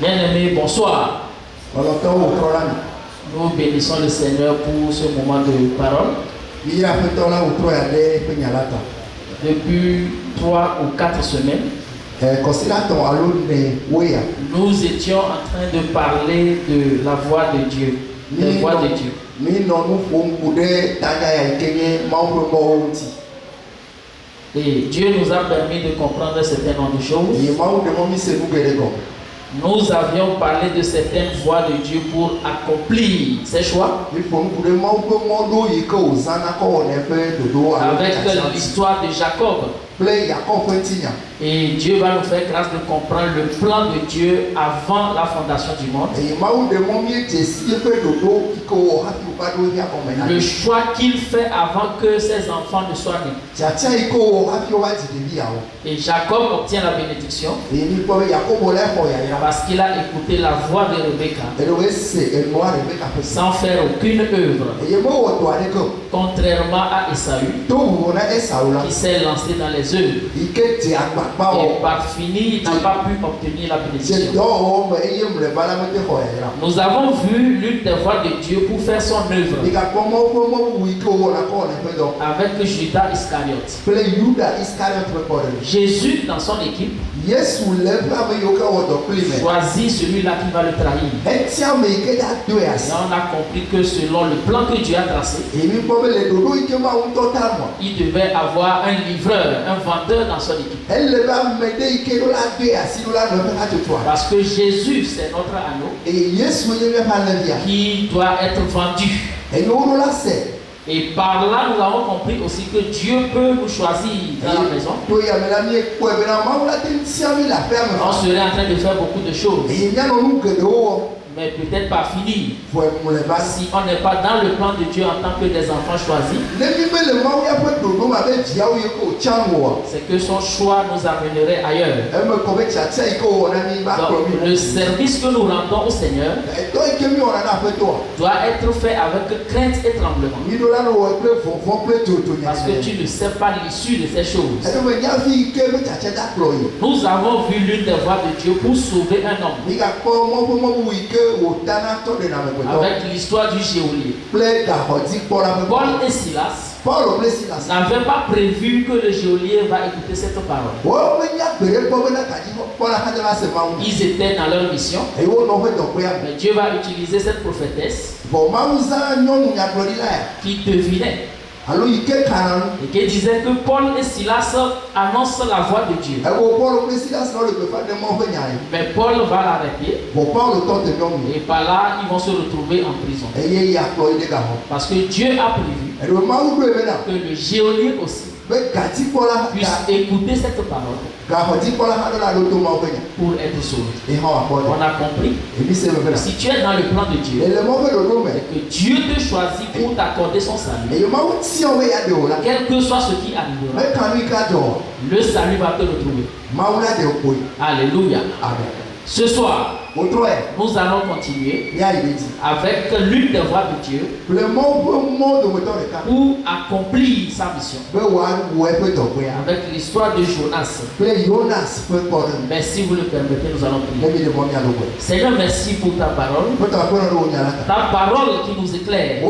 Bien-aimés, bonsoir. Nous bénissons le Seigneur pour ce moment de parole. Depuis 3 ou 4 semaines, nous étions en train de parler de la voix de Dieu, la voix de Dieu. Et Dieu nous a permis de comprendre un certain nombre de choses. Nous avions parlé de certaines voies de Dieu pour accomplir ses choix. Avec l'histoire de Jacob. Et Dieu va nous faire grâce de comprendre le plan de Dieu avant la fondation du monde. Le choix qu'il fait avant que ses enfants ne soient nés. Et Jacob obtient la bénédiction parce qu'il a écouté la voix de Rebecca sans faire aucune œuvre, contrairement à Esaü qui s'est lancé dans les œuvres. Et par finir, il n'a pas pu obtenir la bénédiction. Nous avons vu l'une des voies de Dieu pour faire son œuvre avec Judas Iscariote. Jésus, dans son équipe, choisit celui-là qui va le trahir. Et on a compris que selon le plan que Dieu a tracé, il devait avoir un livreur, un vendeur dans son équipe. Parce que Jésus, c'est notre anneau qui doit être vendu. Et par là, nous avons compris aussi que Dieu peut nous choisir dans la maison. On serait en train de faire beaucoup de choses, mais peut-être pas fini. Si on n'est pas dans le plan de Dieu en tant que des enfants choisis, c'est que son choix nous amènerait ailleurs. Donc, le service que nous rendons au Seigneur doit être fait avec crainte et tremblement. Parce que tu ne sais pas l'issue de ces choses. Nous avons vu l'une des voies de Dieu pour sauver un homme. Avec l'histoire du geôlier. Paul et Silas n'avaient pas prévu que le geôlier va écouter cette parole. Ils étaient dans leur mission. Mais Dieu va utiliser cette prophétesse qui devinait et qui disait que Paul et Silas annoncent la voix de Dieu. Mais Paul va l'arrêter. Et par là, ils vont se retrouver en prison. Parce que Dieu a prévu que le geôlier aussi puisse écouter cette parole pour être sauvé. On a compris. Si tu es dans le plan de Dieu et que Dieu te choisit pour t'accorder son salut, quel que soit ce qui arrivera, le salut va te retrouver. Alléluia. Ce soir, nous allons continuer avec l'une des voies de Dieu pour accomplir sa mission. Avec l'histoire de Jonas. Mais si vous le permettez, nous allons prier. Seigneur, merci pour ta parole. Ta parole qui nous éclaire.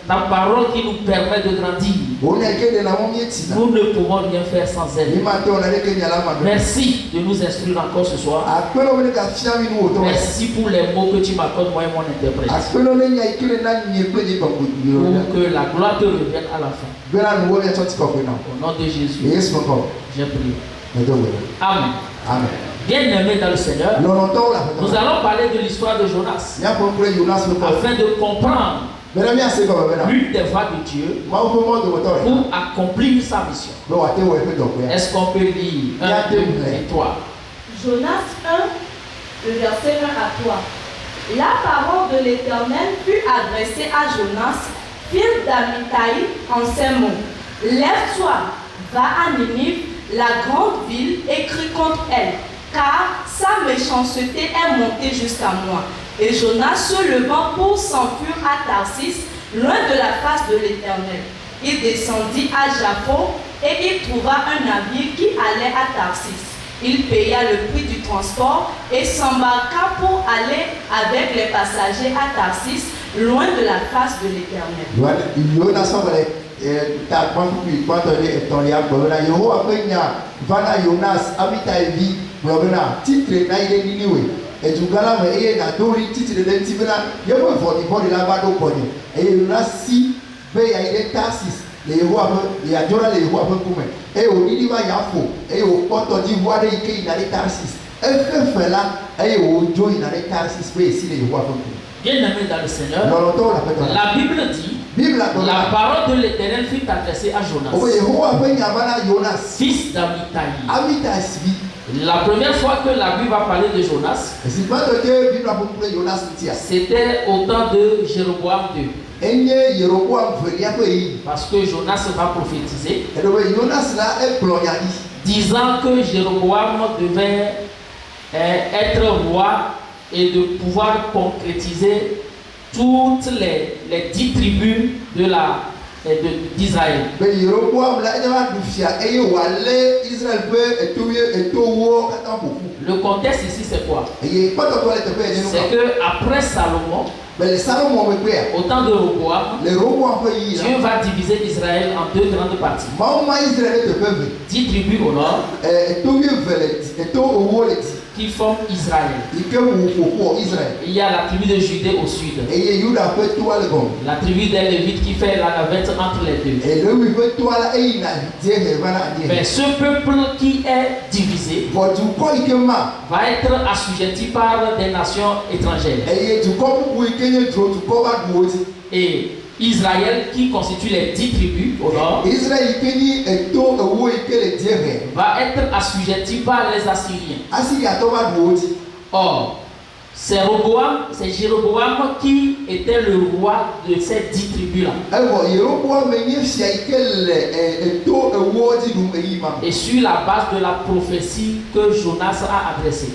Ta parole qui nous permet de grandir. Nous ne pouvons rien faire sans elle. Merci de nous instruire encore ce soir. Merci pour les mots que tu m'accordes, moi et mon interprète. Pour que la gloire te revienne à la fin. Au nom de Jésus, j'ai prié. Amen. Amen. Bien-aimés dans le Seigneur, nous allons parler de l'histoire de Jonas afin de comprendre l'une des voies de Dieu pour accomplir sa mission. Est-ce qu'on peut lire 1, 2 et 3? Jonas 1, le verset 1 à 3. La parole de l'Éternel fut adressée à Jonas, fils d'Amittai, en ces mots. Lève-toi, va à Ninive, la grande ville, et crie contre elle, car sa méchanceté est montée jusqu'à moi. Et Jonas se levant pour s'enfuir à Tarsis, loin de la face de l'Éternel. Il descendit à Jaffo et il trouva un navire qui allait à Tarsis. Il paya le prix du transport et s'embarqua pour aller avec les passagers à Tarsis, loin de la face de l'Éternel. Bien aimé dans le Seigneur, la Bible dit, la parole de l'Éternel fut adressée à Jonas, fils d'Amittai. La première fois que la Bible va parler de Jonas, c'était au temps de Jéroboam II. Parce que Jonas va prophétiser, disant que Jéroboam devait être roi et de pouvoir concrétiser toutes les 10 tribus d'Israël. Le contexte ici c'est quoi? C'est que après Salomon, au temps de Roboam, Dieu va diviser Israël en 2 grandes parties. 10 tribus au nord qui forment Israël. Il y a la tribu de Judée au sud. La tribu des Lévites qui fait la navette entre les deux. Mais ce peuple qui est divisé va être assujetti par des nations étrangères. Et Israël, qui constitue les 10 tribus au nord, va être assujetti par les Assyriens. Or, c'est Jéroboam qui était le roi de ces 10 tribus-là. Et sur la base de la prophétie que Jonas a adressée.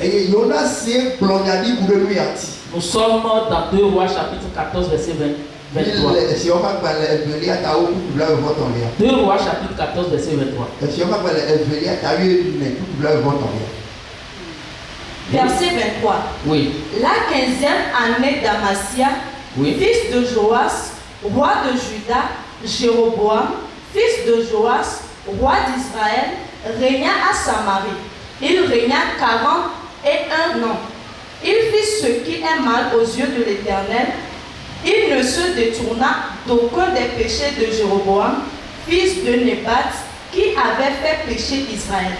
Nous sommes dans 2 Rois chapitre 14 verset 23. 2 Rois chapitre 14 verset 23. Verset 23. Oui. La 15e année d'Amasia, fils de Joas, roi de Juda, Jéroboam, fils de Joas, roi d'Israël, régna à Samarie. Il régna 41 ans. Il fit ce qui est mal aux yeux de l'Éternel. Il ne se détourna d'aucun des péchés de Jéroboam, fils de Nébat, qui avait fait pécher Israël.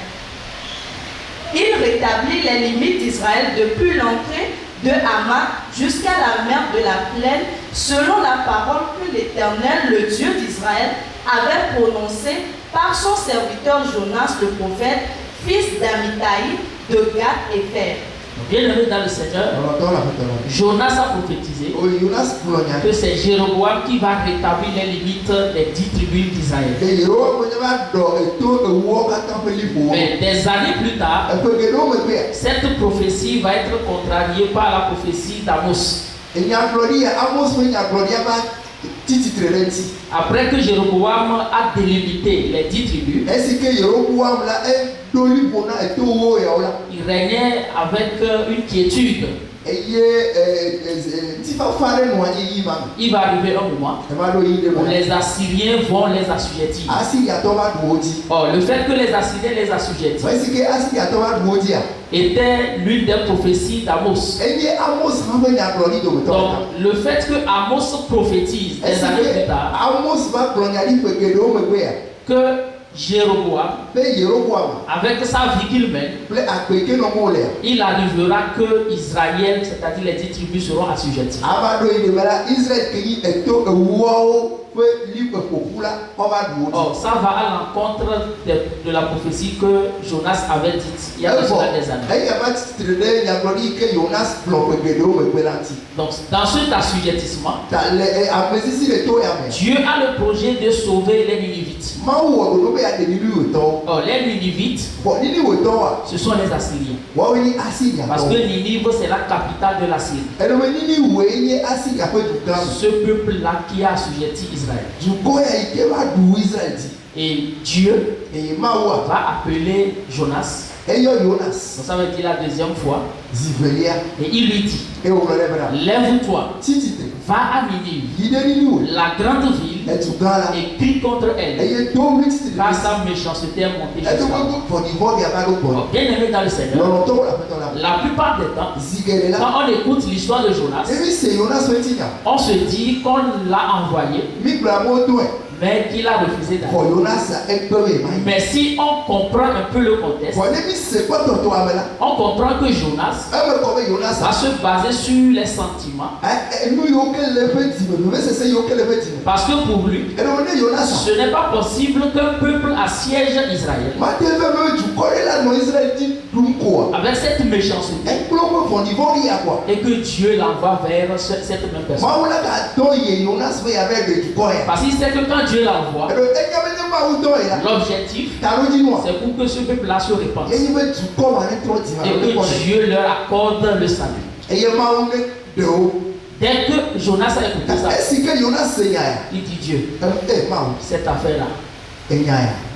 Il rétablit les limites d'Israël depuis l'entrée de Hamath jusqu'à la mer de la plaine, selon la parole que l'Éternel, le Dieu d'Israël, avait prononcée par son serviteur Jonas le prophète, fils d'Amittai, de Gath et Fer. Bien aimé dans le Seigneur, Jonas a prophétisé que c'est Jéroboam qui va rétablir les limites des 10 tribus d'Israël. Mais des années plus tard, cette prophétie va être contrariée par la prophétie d'Amos. Après que Jéroboam a délimité les 10 tribus, il régnait avec une quiétude. Il va arriver un moment où les Assyriens vont les assujettir. Or, le fait que les Assyriens les assujettissent était l'une des prophéties d'Amos. Donc, le fait que Amos prophétise des années plus tard que Jéroboam, avec sa virgule même, il arrivera que Israël, c'est-à-dire les 10 tribus, seront assujettis. Oh, ça va à l'encontre de la prophétie que Jonas avait dite il y a des années. Donc, dans cet assujettissement, Dieu a le projet de sauver les Ninivites. Oh, les Ninivites, ce sont les Assyriens. Parce que Ninive, c'est la capitale de l'Assyrie. Ce peuple-là qui a assujetti Israël. Et Dieu va appeler Jonas Donc ça veut dire la deuxième fois. Et il lui dit, lève-toi, va à Ninive, la grande ville, et crie contre elle, car sa méchanceté est montée jusqu'à moi. Bien aimé dans le Seigneur, la plupart des temps, quand on écoute l'histoire de Jonas, on se dit qu'on l'a envoyé, mais qu'il a refusé d'aller. Mais si on comprend un peu le contexte, on comprend que Jonas va se baser sur les sentiments. Parce que pour lui, ce n'est pas possible qu'un peuple assiège Israël avec cette méchanceté et que Dieu l'envoie vers cette même personne. Parce qu'il sait que quand Dieu l'envoie, l'objectif, c'est pour que ce peuple-là se répande et que Dieu leur accorde le salut. Dès que Jonas a écouté ça, il dit Dieu, cette affaire-là,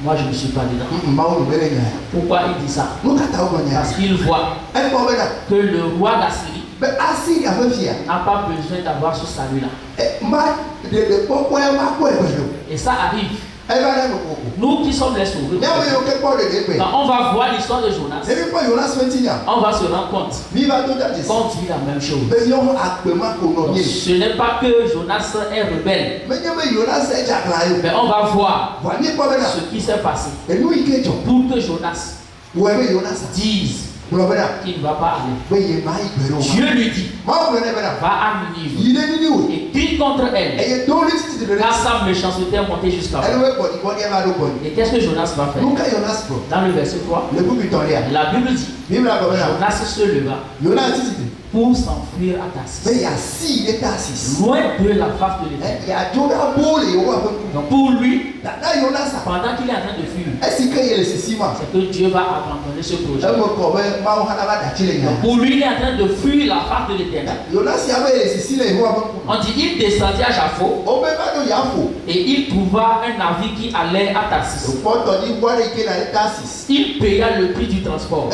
moi je ne suis pas dedans. Pourquoi il dit ça? Parce qu'il voit que le roi d'Assyrie n'a pas besoin d'avoir ce salut-là. Et ça arrive. Nous qui sommes les sauvés, quand on va voir l'histoire de Jonas, on va se rendre compte qu'on vit la même chose. Donc, ce n'est pas que Jonas est rebelle, mais on va voir ce qui s'est passé pour que Jonas dise qu'il ne va pas aller. Dieu lui dit, va à Ninive et crie contre elle, car sa méchanceté est montée jusqu'à moi. Et qu'est-ce que Jonas va faire? Dans le verset 3, la Bible dit, Jonas se leva pour s'enfuir à Tarsis, loin de la face de l'Éternel. Donc pour lui, pendant qu'il est en train de fuir, c'est que Dieu va abandonner ce projet. Donc pour lui, il est en train de fuir la face de l'Éternel. On dit il descendit à Jaffo et il trouva un navire qui allait à Tarsis. Il paya le prix du transport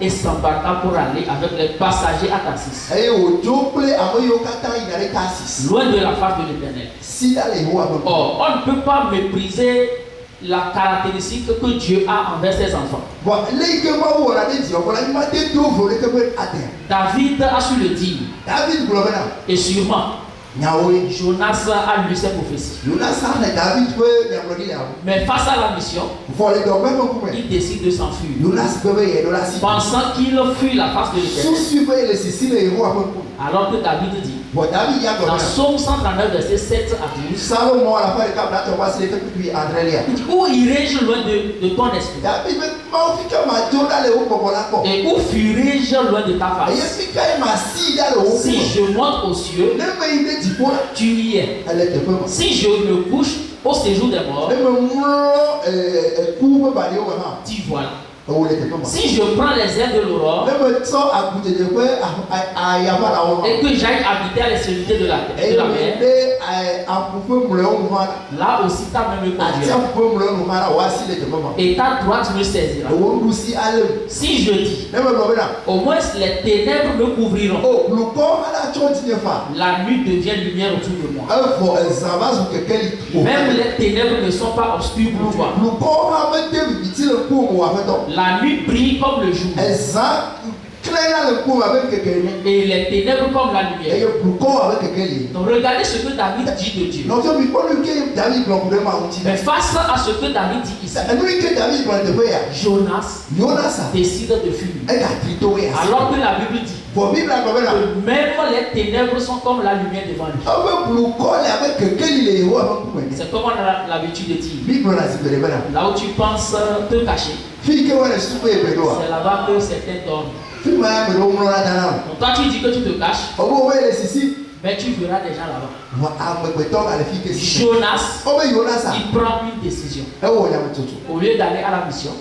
et s'embarqua pour aller avec les passagers à Tarsis, loin de la face de l'Éternel. Or, on ne peut pas mépriser la caractéristique que Dieu a envers ses enfants. David a su le dire. Et sûrement, Jonas a lu ses prophéties. Mais face à la mission, il décide de s'enfuir, pensant qu'il fuit la face de l'Éternel. Alors que David dit, dans Psaume 139, verset 7 à 12, il dit, où irai-je loin de ton esprit? Et où fuirai-je loin de ta face? Si je monte aux cieux, tu y es. Si je me couche au séjour des morts, t'y voilà. Si je prends les ailes de l'aurore et que j'aille habiter à l'extrémité de la mer, là aussi ta main me conduira et ta droite me saisira. Si je dis, au moins les ténèbres me couvriront, la nuit devient lumière autour de moi. Même les ténèbres ne sont pas obscures pour toi. La nuit brille comme le jour et les ténèbres comme la lumière. Donc regardez ce que David dit de Dieu. Mais face à ce que David dit ici, Jonas décide de fuir. Alors que la Bible dit que même les ténèbres sont comme la lumière devant lui. C'est comme on a l'habitude de dire. Là où tu penses te cacher, c'est là-bas que certains dorment. Donc toi tu dis que tu te caches, mais tu verras des gens là-bas. Jonas, il prend une décision. Au lieu d'aller à la mission,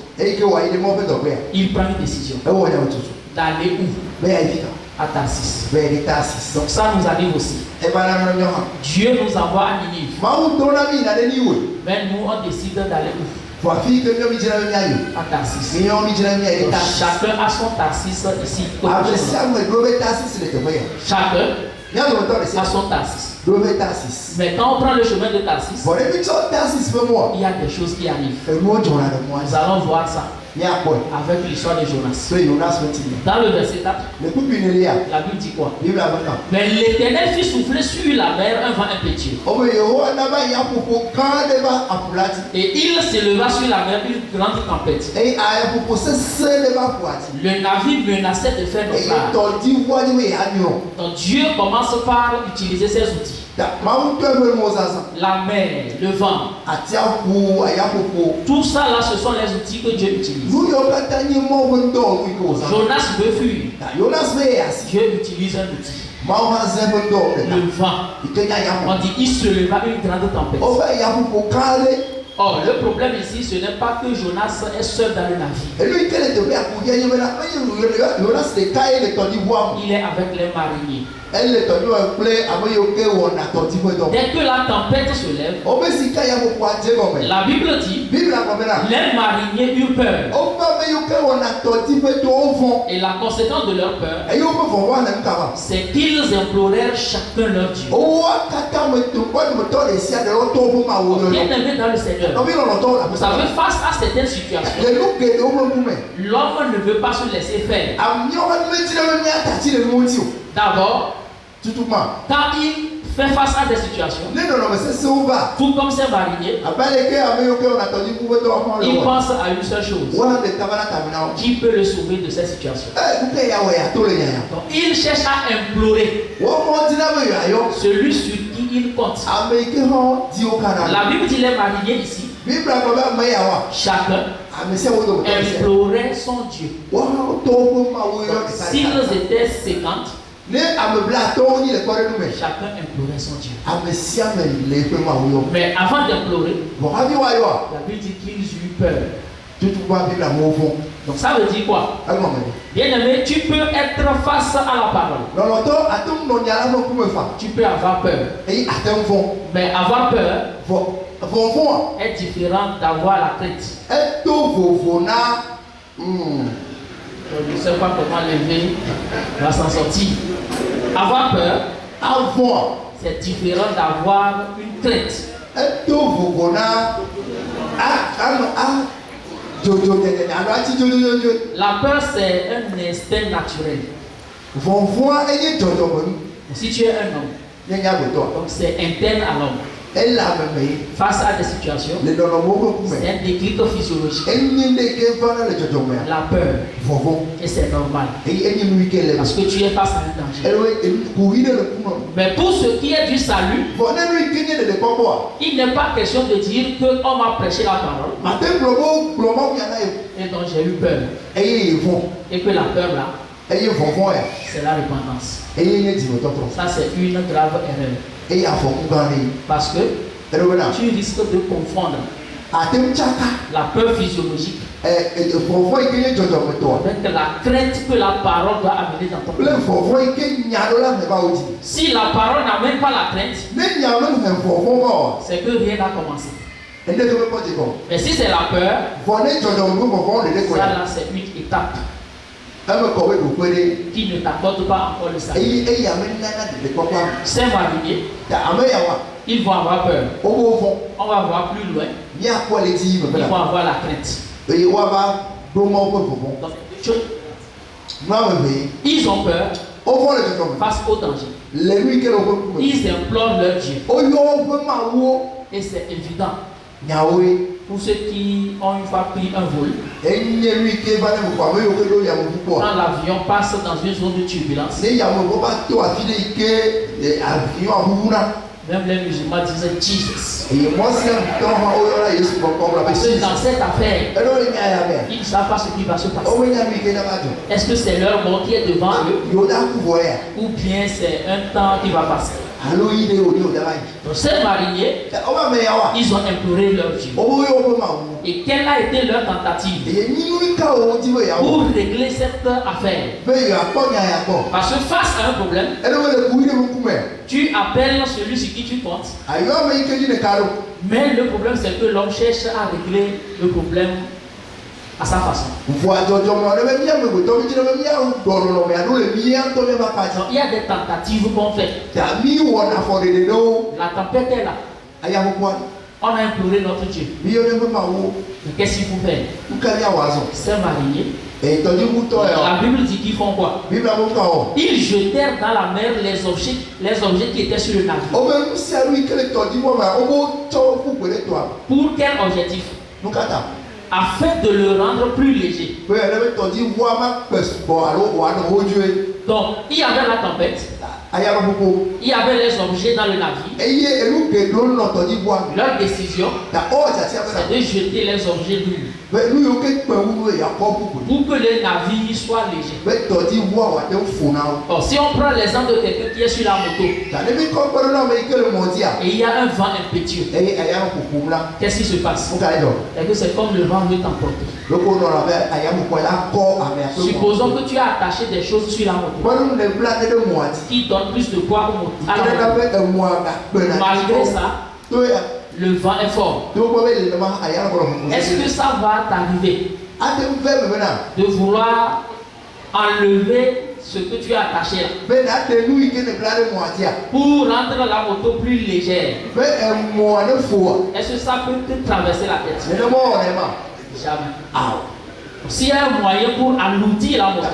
il prend une décision d'aller où? À Tarsis. Donc ça nous arrive aussi. Dieu nous envoie à Ninive, mais nous on décide d'aller où? à Tarsis. Donc, chacun a son Tarsis ici. Chacun a son Tarsis. Mais quand on prend le chemin de Tarsis, il y a des choses qui arrivent. Nous allons voir ça avec l'histoire de Jonas. Dans le verset 4, la Bible dit quoi? Mais l'Éternel fit souffler sur la mer un vent impétueux. Et il s'éleva sur la mer une grande tempête. Le navire menaçait de faire naufrage. Donc Dieu commence par utiliser ses outils. La mer, le vent, tout ça là, ce sont les outils que Dieu utilise. Jonas veut fuir. Dieu utilise un outil. Le vent. On dit il se leva une grande tempête. Or, le problème ici, ce n'est pas que Jonas est seul dans le navire. Il est avec les mariniers. Dès que la tempête se lève, la Bible dit les mariniers eurent peur. Et la conséquence de leur peur, c'est qu'ils implorèrent chacun leur Dieu. Bien-aimés dans le Seigneur, vous savez, face à certaines situations, l'homme ne veut pas se laisser faire. D'abord, quand il fait face à des situations, tout comme ces mariniers, il pense à une seule chose qui peut le sauver de cette situation. Donc, il cherche à implorer celui sur qui il compte. La Bible dit les mariniers ici, chacun implorait son Dieu. S'ils étaient 50, chacun implorait son Dieu. Mais avant d'implorer, la Bible dit qu'ils eurent peur. Donc ça veut dire quoi? Bien-aimé, tu peux être face à la parole. Tu peux avoir peur. Mais avoir peur est différent d'avoir la crainte. Je ne sais pas comment lever va s'en sortir. Avoir peur, c'est différent d'avoir une crainte. La peur, c'est un instinct naturel. Si tu es un homme, donc c'est interne à l'homme. Face à des situations, c'est un déclic physiologique. La peur. Et c'est normal. Parce que tu es face à un danger. Mais pour ce qui est du salut, il n'est pas question de dire qu'on m'a prêché la parole et donc j'ai eu peur. Et que la peur là, c'est la repentance. Ça, c'est une grave erreur. Parce que tu risques de confondre la peur physiologique avec la crainte que la parole doit amener dans ton cœur. Si la parole n'amène pas la crainte, c'est que rien n'a commencé. Mais si c'est la peur, ça là c'est une étape qui ne t'apporte pas encore le salut. Ces mariniers, ils vont avoir peur. On va voir plus loin. Ils vont avoir la crainte. Donc, ils ont peur face au danger. Ils implorent leur Dieu. Et c'est évident. Pour ceux qui ont une fois pris un vol, quand l'avion passe dans une zone de turbulence, même les musulmans disent Jesus. Parce que dans cette affaire, ils ne savent pas ce qui va se passer. Est-ce que c'est leur mort qui est devant eux ou bien c'est un temps qui va passer? Donc ces mariés, ils ont imploré leur Dieu. Et quelle a été leur tentative pour régler cette affaire? Parce que face à un problème, tu appelles celui sur qui tu comptes. Mais le problème, c'est que l'homme cherche à régler le problème à sa façon. Donc, il y a des tentatives qu'on fait. La tempête est là. On a imploré notre Dieu. Mais qu'est-ce qu'il faut faire? C'est marié. La Bible dit qu'ils font quoi? Ils jetèrent dans la mer les objets qui étaient sur le navire. Pour quel objectif? Afin de le rendre plus léger. Donc, il y avait la tempête. Il y avait les objets dans le navire. Leur décision, c'est de jeter les objets lourds pour que le navire soit léger. Or, si on prend l'exemple de quelqu'un qui est sur la moto et il y a un vent impétueux, qu'est-ce qui se passe? Et que c'est comme le vent veut t'emporter. Supposons que tu as attaché des choses sur la moto qui donnent plus de poids au moteur. Malgré ça, le vent est fort. Est-ce que ça va t'arriver de vouloir enlever ce que tu as attaché là pour rendre la moto plus légère? Est-ce que ça peut te traverser la tête? Jamais. S'il y a un moyen pour alourdir la moto,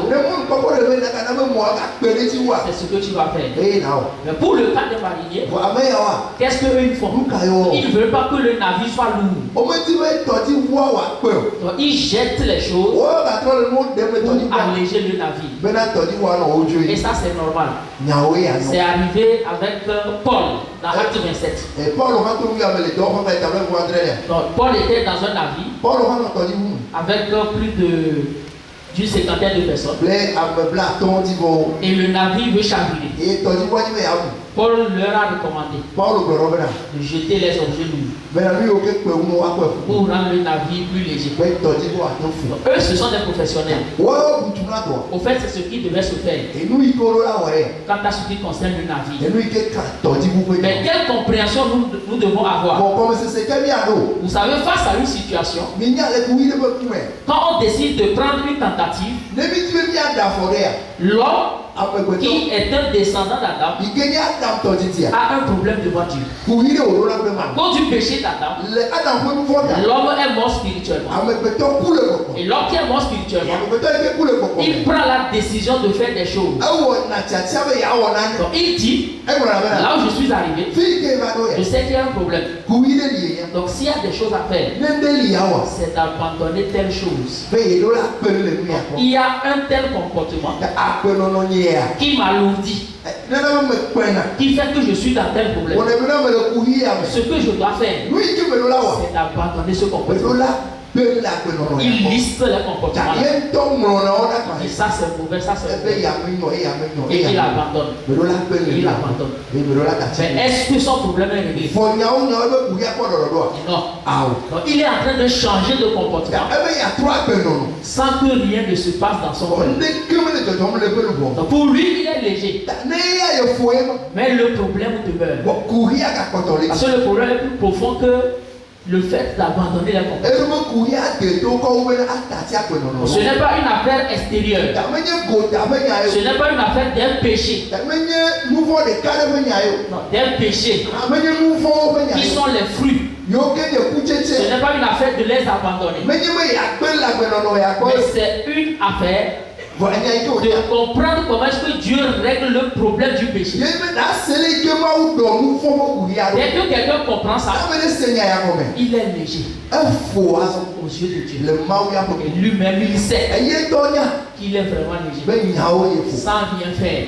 c'est ce que tu vas faire. Mais pour le cas des mariniers, qu'est-ce qu'ils font? Ils ne veulent pas que le navire soit lourd. Donc ils jettent les choses pour alléger le navire. Et ça, c'est normal. C'est arrivé avec Paul dans Acte 27. Donc Paul était dans un navire avec plus d'une cinquantaine de personnes. Et le navire veut chavirer. Paul leur a recommandé de jeter les objets lourds pour rendre le navire plus léger. Donc, eux, ce sont des professionnels. Au fait, c'est ce qui devait se faire quant à ce qui concerne le navire. Mais quelle compréhension nous devons avoir? Vous savez, face à une situation, quand on décide de prendre une tentative, l'homme qui est un descendant d'Adam a un problème devant Dieu. Quand du péché d'Adam, l'homme est mort spirituellement. Et l'homme qui est mort spirituellement, il prend la décision de faire des choses. Donc il dit, là où je suis arrivé, je sais qu'il y a un problème. Donc s'il y a des choses à faire, c'est d'abandonner telle chose. Il y a un tel comportement qui m'alourdit, qui fait que je suis dans tel problème. Ce que je dois faire, c'est d'abandonner ce comportement. Il liste les comportements. Et ça c'est mauvais, ça c'est mauvais. Et il abandonne. Il abandonne. Mais est-ce que son problème est réglé? Non. Donc, il est en train de changer de comportement sans que rien ne se passe dans son cœur. Donc pour lui, il est léger. Mais le problème demeure. Parce que le problème est plus profond que le fait d'abandonner les comportements. Ce n'est pas une affaire extérieure. Ce n'est pas une affaire d'un péché. Non, d'un péché qui sont les fruits. Ce n'est pas une affaire de les abandonner. Mais c'est une affaire de comprendre comment est-ce que Dieu règle le problème du péché. Dès que quelqu'un comprend ça, il est léger aux yeux de Dieu. Et lui-même, il sait qu'il est vraiment léger sans rien faire.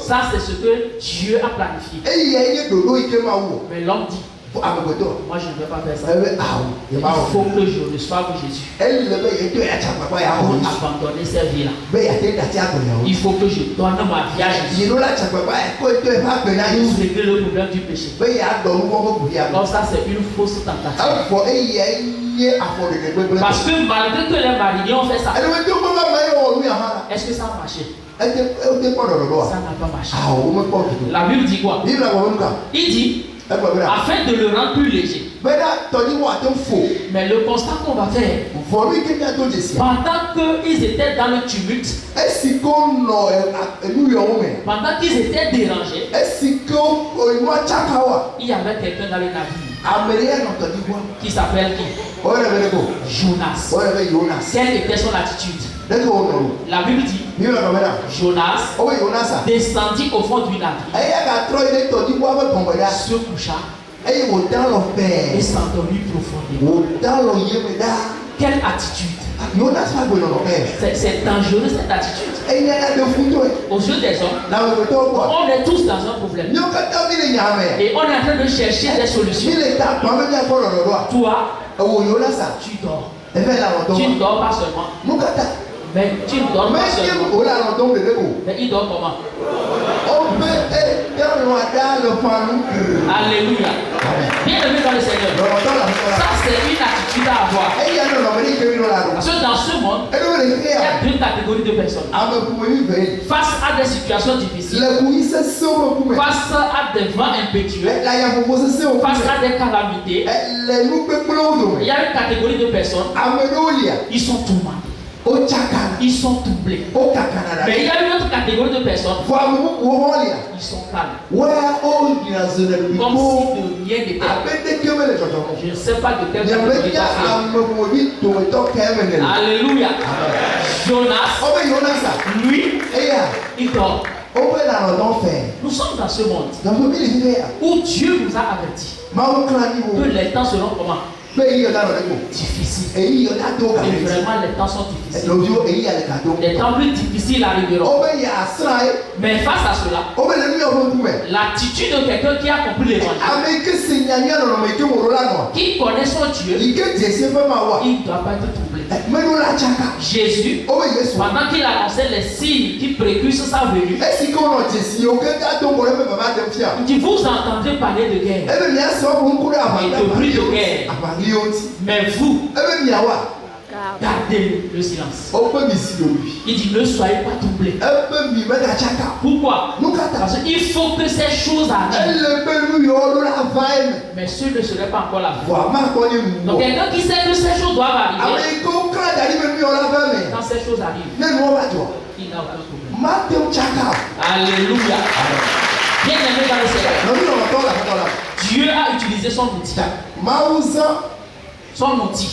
Ça, c'est ce que Dieu a planifié. Mais l'homme dit, Moi, je ne vais pas faire ça. Il faut que je reçoive Jésus. Pour abandonner cette vie-là. Il faut que je donne ma vie à Jésus. Pour régler le problème du péché. Comme ça, c'est une fausse tentative. Parce que malgré que les mariés ont fait ça, est-ce que ça a marché? Ça n'a pas marché. La Bible dit quoi? Il dit, afin de le rendre plus léger. Mais le constat qu'on va faire, pendant qu'ils étaient dans le tumulte, pendant qu'ils étaient dérangés, il y avait quelqu'un dans le navire qui s'appelle qui? Jonas. Quelle était son attitude? La Bible dit, Jonas descendit au fond du navire, se coucha et s'endormit profondément. Quelle attitude? C'est dangereux cette attitude. Aux yeux des hommes, on est tous dans un problème. Et on est en train de chercher des solutions. Toi, tu dors. Tu ne dors pas seulement. Mais tu ne dors pas seulement. Mais il dort comment? Alléluia. Bien-aimé dans le Seigneur. Ça, c'est une attitude à avoir. Parce que dans ce monde, il y a deux catégories de personnes. Face à des situations difficiles, face à des vents impétueux, face à des calamités, il y a une catégorie de personnes, ils sont tourmentés. Ils sont troublés. Mais il y a une autre catégorie de personnes, ils sont calmes. Comme si de rien n'était. Je ne sais pas de quelle catégorie. Alléluia. Jonas, lui, il dort. Nous sommes dans ce monde où Dieu nous a avertis que les temps seront comment? Difficile. Et vraiment les temps sont difficiles. Les temps plus difficiles arriveront. Mais face à cela, l'attitude de quelqu'un qui a compris l'évangile, qui connaît son Dieu, il ne doit pas être troublé. Jésus, pendant qu'il annonçait les signes qui précursent sa venue, il dit, vous entendez parler de guerre et de bruit de guerre. Mais vous, gardez le silence. Il dit, ne soyez pas troublés. Pourquoi? Parce qu'il faut que ces choses arrivent. Mais ce ne serait pas encore la foi. Donc quelqu'un qui sait que ces choses doivent arriver, quand ces choses arrivent, il n'a aucun problème. Alléluia. Bien-aimé dans le Seigneur, Dieu a utilisé son outil. Son outil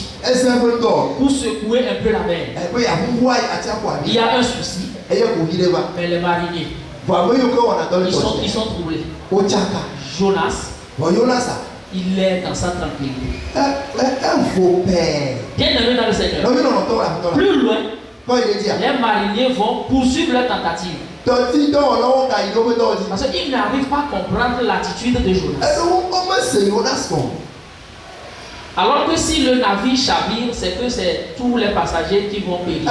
pour secouer un peu la mer. Il y a un souci, mais les mariniers, ils sont troublés. Jonas, il est dans sa tranquillité. Bien-aimé dans le Seigneur, plus loin, les mariniers vont poursuivre leur tentative. Parce qu'ils n'arrivent pas à comprendre l'attitude de Jonas. Alors que si le navire chavire, c'est que c'est tous les passagers qui vont périr.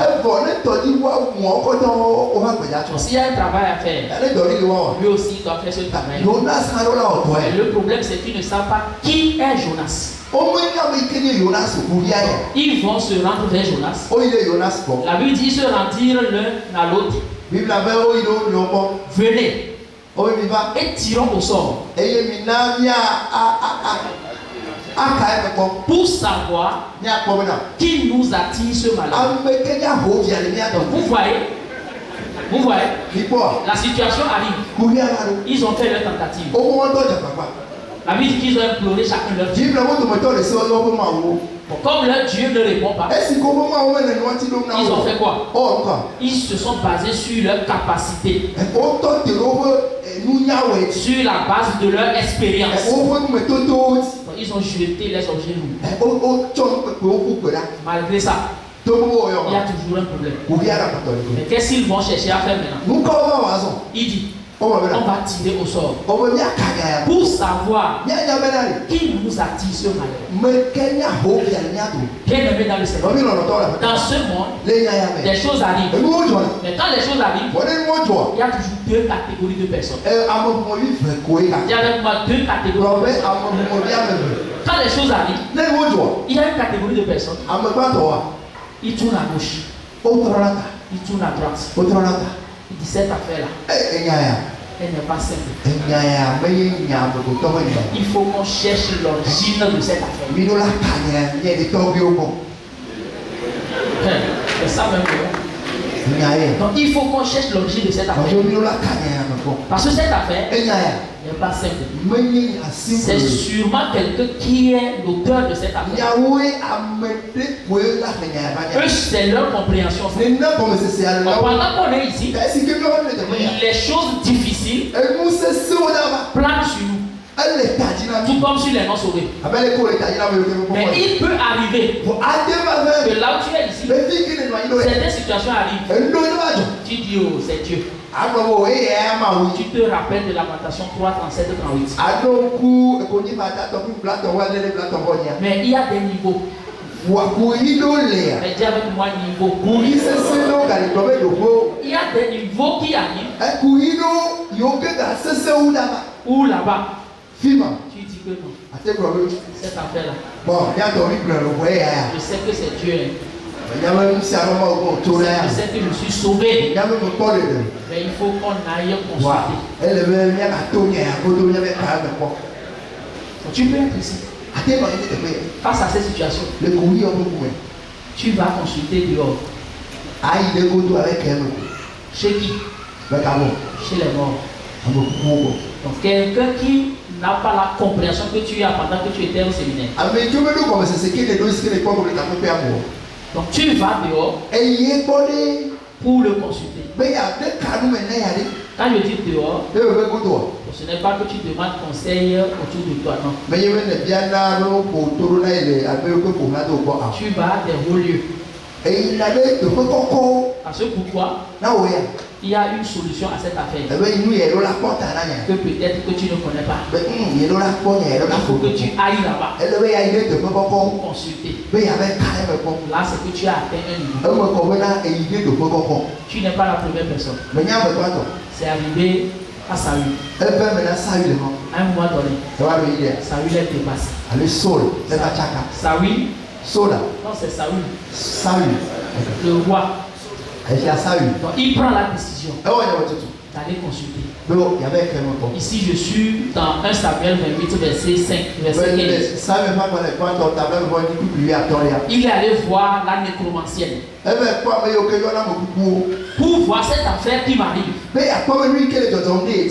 S'il y a un travail à faire, lui aussi doit faire ce travail. Mais le problème, c'est qu'ils ne savent pas qui est Jonas. Ils vont se rendre vers Jonas. La Bible dit se rendirent l'un à l'autre. Venez et tirons au sort pour savoir qui nous attire ce malheur. Vous voyez, la situation arrive. Ils ont fait leur tentative. La Bible dit qu'ils ont imploré chacun leur Dieu. Comme leur Dieu ne répond pas, ils ont fait quoi? Ils se sont basés sur leur capacité, sur la base de leur expérience. Ils ont jeté les objets lourds. Malgré ça, il y a toujours un problème. Mais qu'est-ce qu'ils vont chercher à faire maintenant? Il dit, on va tirer au sort pour savoir qui nous attire ce malheur. Bien aimé dans le Seigneur, dans ce monde, des choses arrivent. Mais quand les choses arrivent, il y a toujours deux catégories de personnes. Il y a avec moi deux catégories. Quand les choses arrivent, il y a une catégorie de personnes. Il tourne à gauche. Il tourne à droite. Il dit cette affaire-là, elle n'est pas simple. Il faut qu'on cherche l'origine de cette affaire. C'est ça même. Donc il faut qu'on cherche l'origine de cette affaire. Parce que cette affaire n'est pas simple. C'est sûrement quelqu'un qui est l'auteur de cette affaire. Eux, c'est leur compréhension. Pendant qu'on est ici, les choses difficiles planent sur nous. Tout comme sur les non-sauvés. Mais il peut arriver que là où tu es ici, certaines situations arrivent. Tu dis, oh, c'est Dieu. Tu te rappelles de Lamentation 3, 37, 38. Mais il y a des niveaux. Mais dis avec moi niveau. Il y a des niveaux qui arrivent. Ou là-bas. Tu dis que non. Cette affaire-là. Je sais que c'est Dieu. Je sais que je suis sauvé. Mais il faut qu'on aille consulter. Tu peux être ici. Face à cette situation, tu vas consulter dehors. Chez qui? Chez les morts. Donc quelqu'un qui n'a pas la compréhension que tu as pendant que tu étais au séminaire. Donc tu vas dehors pour le consulter. Quand je dis dehors, ce n'est pas que tu demandes conseil autour de toi, non. Tu vas à des hauts lieux. Parce que pourquoi? Il y a une solution à cette affaire que peut-être que tu ne connais pas. Il faut que tu ailles là-bas pour consulter. Là, c'est que tu as atteint un niveau. Tu n'es pas la première personne. C'est arrivé à Saül. À un moment donné, Saül est dépassé. Saül. Non, c'est Saül. Le roi. Donc il prend la décision d'aller consulter. Ici je suis dans 1 Samuel 28 verset 5, verset 15. Il est allé voir la nécromancienne pour voir cette affaire qui m'arrive.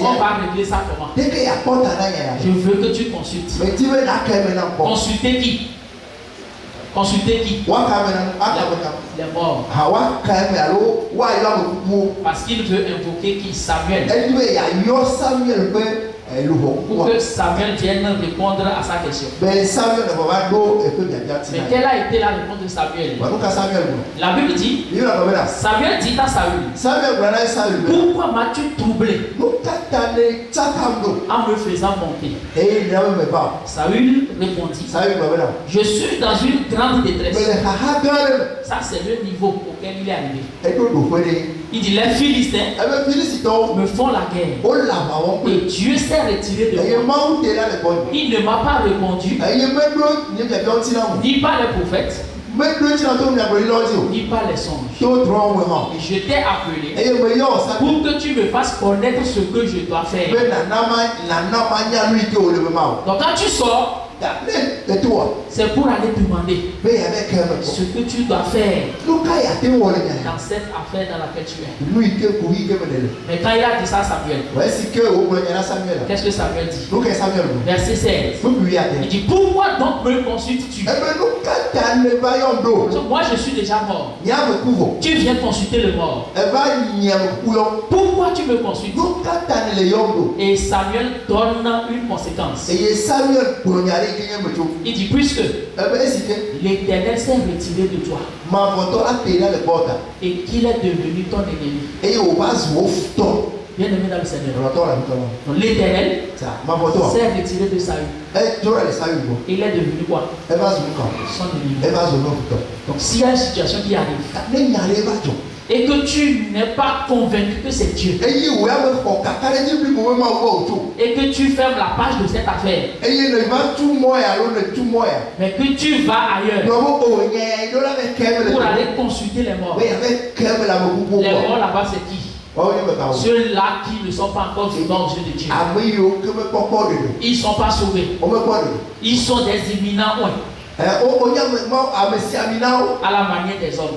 On va régler ça comment? Je veux que tu consultes. Consulter qui? Consulter qui? Les morts. Parce qu'il veut invoquer qui? Samuel. Pour que Samuel vienne répondre à sa question. Mais quelle a été la réponse de Samuel? La Bible dit, Samuel dit à Saül, pourquoi m'as-tu troublé en me faisant monter? Saül répondit, je suis dans une grande détresse. Ça c'est le niveau auquel il est arrivé. Il dit, les Philistins me font la guerre. Et Dieu s'est retiré de moi. Il ne m'a pas répondu, ni par les prophètes, ni par les songes. Et je t'ai appelé pour que tu me fasses connaître ce que je dois faire. Donc quand tu sors, c'est pour aller demander ce que tu dois faire dans cette affaire dans laquelle tu es. Mais quand il a dit ça à Samuel, qu'est-ce que Samuel dit? Verset 16. Il dit, pourquoi donc me consultes-tu? Moi je suis déjà mort. Tu viens consulter le mort. Pourquoi tu me consultes? Et Samuel donne une conséquence. Il dit, puisque l'Éternel s'est retiré de toi et qu'il est devenu ton ennemi, Bien aimé dans le Seigneur. Donc l'Éternel s'est retiré de Saül. Il est devenu quoi? Son ennemi. Donc s'il y a une situation qui arrive et que tu n'es pas convaincu que c'est Dieu et que tu fermes la page de cette affaire, mais que tu vas ailleurs pour aller consulter les morts. Les morts là-bas, c'est qui? Ceux-là qui ne sont pas encore vivants aux yeux de Dieu. Ils ne sont pas sauvés. Ils sont des imminents. À la manière des hommes.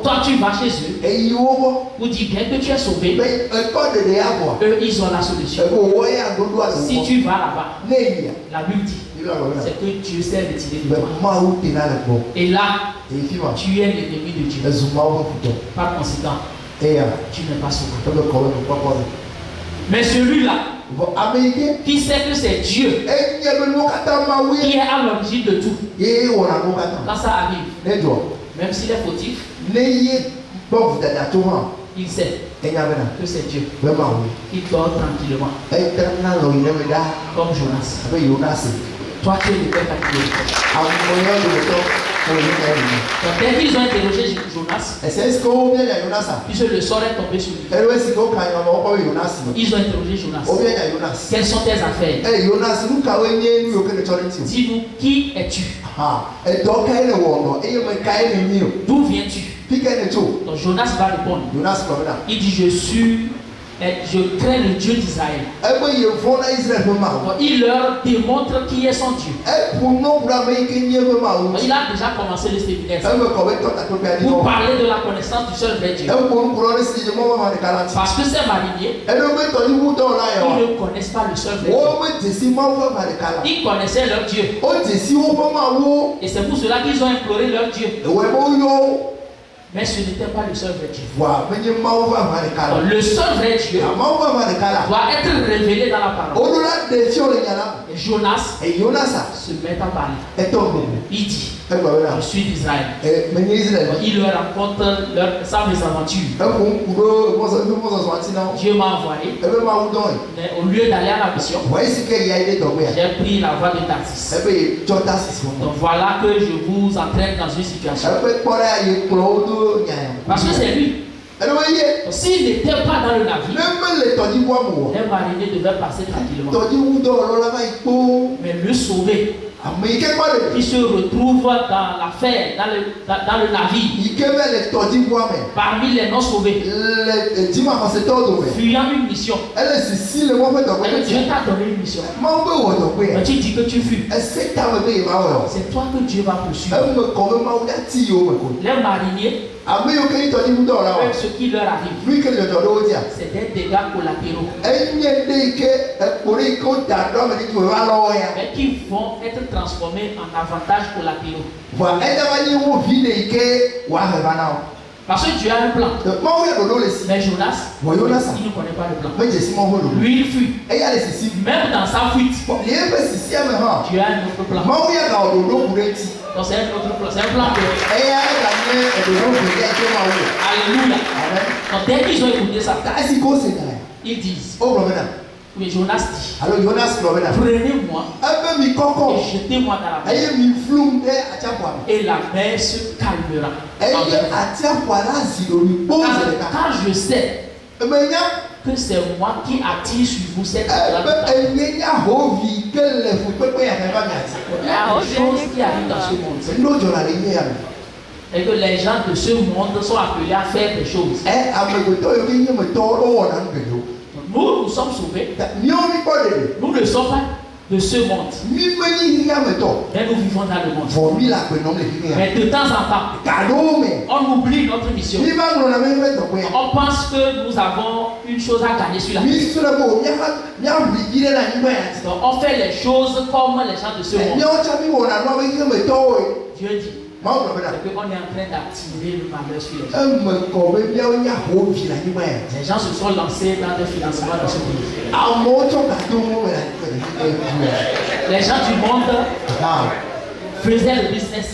Toi tu vas chez eux, vous dites bien que tu es sauvé. Eux ils ont la solution. Si tu vas là-bas, la Bible dit c'est que Dieu s'est retiré de toi. Et là, tu es l'ennemi de Dieu. Par conséquent, tu n'es pas sauvé. Mais celui-là qui sait que c'est Dieu qui est à l'origine de tout, quand ça arrive, même s'il est fautif, il sait que c'est Dieu. Il dort tranquillement comme Jonas. Toi tu es le père catégorie. Donc dès qu'ils ont interrogé Jonas, puisque le sort est tombé sur lui, ils ont interrogé Jonas. Quelles sont tes affaires? Dis-nous, qui es-tu? D'où viens-tu? Donc Jonas va répondre. Il dit, je crains le Dieu d'Israël. Il leur démontre qui est son Dieu. Il a déjà commencé le séminaire pour parler de la connaissance du seul vrai Dieu. Parce que ces mariniers, ils ne connaissent pas le seul vrai Dieu. Ils connaissaient leur Dieu. Et c'est pour cela qu'ils ont imploré leur Dieu. Mais ce n'était pas le seul vrai Dieu. Donc, le seul vrai Dieu doit être révélé dans la parole. Et Jonas se met à parler. Il dit, je suis d'Israël. Il leur raconte sa mésaventure. Dieu m'a envoyé. Mais au lieu d'aller à la mission, j'ai pris la voie de Tarsis. Donc voilà que je vous entraîne dans une situation. Parce que c'est lui. S'il n'était pas dans le navire, les mariniers devaient passer tranquillement. Mais le sauver, qui se retrouve dans l'affaire, dans le navire, parmi les non sauvés, fuyant une mission. Dieu t'a donné une mission. Mais tu dis que tu fuis. C'est toi que Dieu va poursuivre. Les mariniers, ce qui leur arrive, c'est des dégâts collatéraux, mais qui vont être transformés en avantages collatéraux. Parce que Dieu a un plan. Mais Jonas, il ne connaît pas le plan. Lui, il fuit. Même dans sa fuite, Dieu a un autre plan. Donc c'est un autre plan. C'est un plan de... Alléluia. Donc dès qu'ils ont écouté ça, ils disent... Mais Jonas dit, prenez-moi et jetez-moi dans la mer. Et la mer se calmera. Car je sais que c'est moi qui attire sur vous cette chose qui arrive dans ce monde. Et que les gens de ce monde sont appelés à faire des choses. Nous sommes sauvés. Nous ne sommes pas de ce monde. Mais nous vivons dans le monde. Mais de temps en temps, on oublie notre mission. On pense que nous avons une chose à gagner sur la vie. Donc on fait les choses comme les gens de ce monde. Dieu dit, c'est qu'on est en train d'attirer le malheur sur les gens. Les gens se sont lancés dans des financements dans ce pays. Les gens du monde faisaient le business.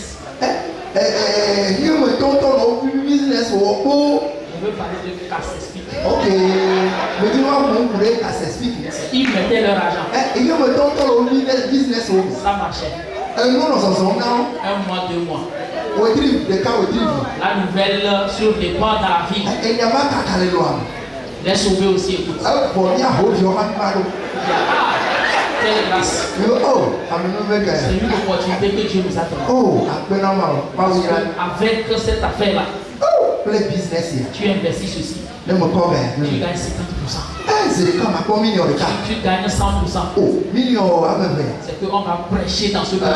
Je veux parler de casse-explique. Ok. Mais dis-moi, vous voulez casse-explique. Ils mettaient leur argent. Et il y a un temps dans le business. Ça marchait. Un mois, un mois, 2 mois. La nouvelle sur les ponts dans la ville. Les sauvés aussi, écoute. Quelle grâce. C'est une opportunité que Dieu nous a donnée. Avec cette affaire-là, tu investis ceci. Tu gagnes 50%. Tu gagnes 100%. C'est qu'on va prêcher dans ce pays.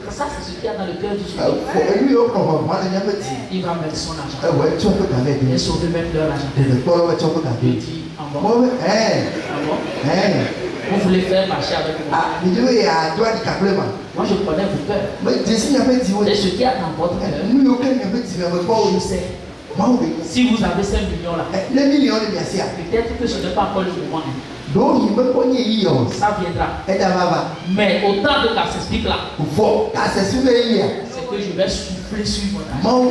Ça, c'est ce qu'il y a dans le cœur du Seigneur. Il va mettre son argent. Il sauver même leur argent. Il dit, en bon. Vous voulez faire marcher avec moi. Moi, je connais vos cœurs. Et ce qu'il y a dans votre cœur, je sais. Si vous avez 5 millions là, peut-être que ce n'est pas encore le moment. Ça viendra. Mais autant de casse-explique là, c'est que je vais souffler sur mon argent.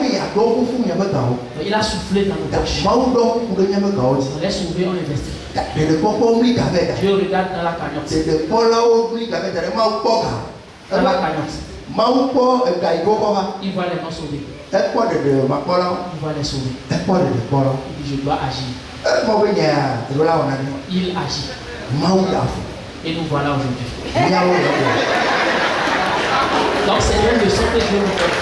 Il a soufflé dans nos poches. On est sauvé, on investit. Je regarde dans la cagnotte. Dans la cagnotte. Il va les sauver. Il va les sauver. Il dit, je dois agir. Il agit. Et nous voilà aujourd'hui. Donc c'est une leçon que Dieu nous donne.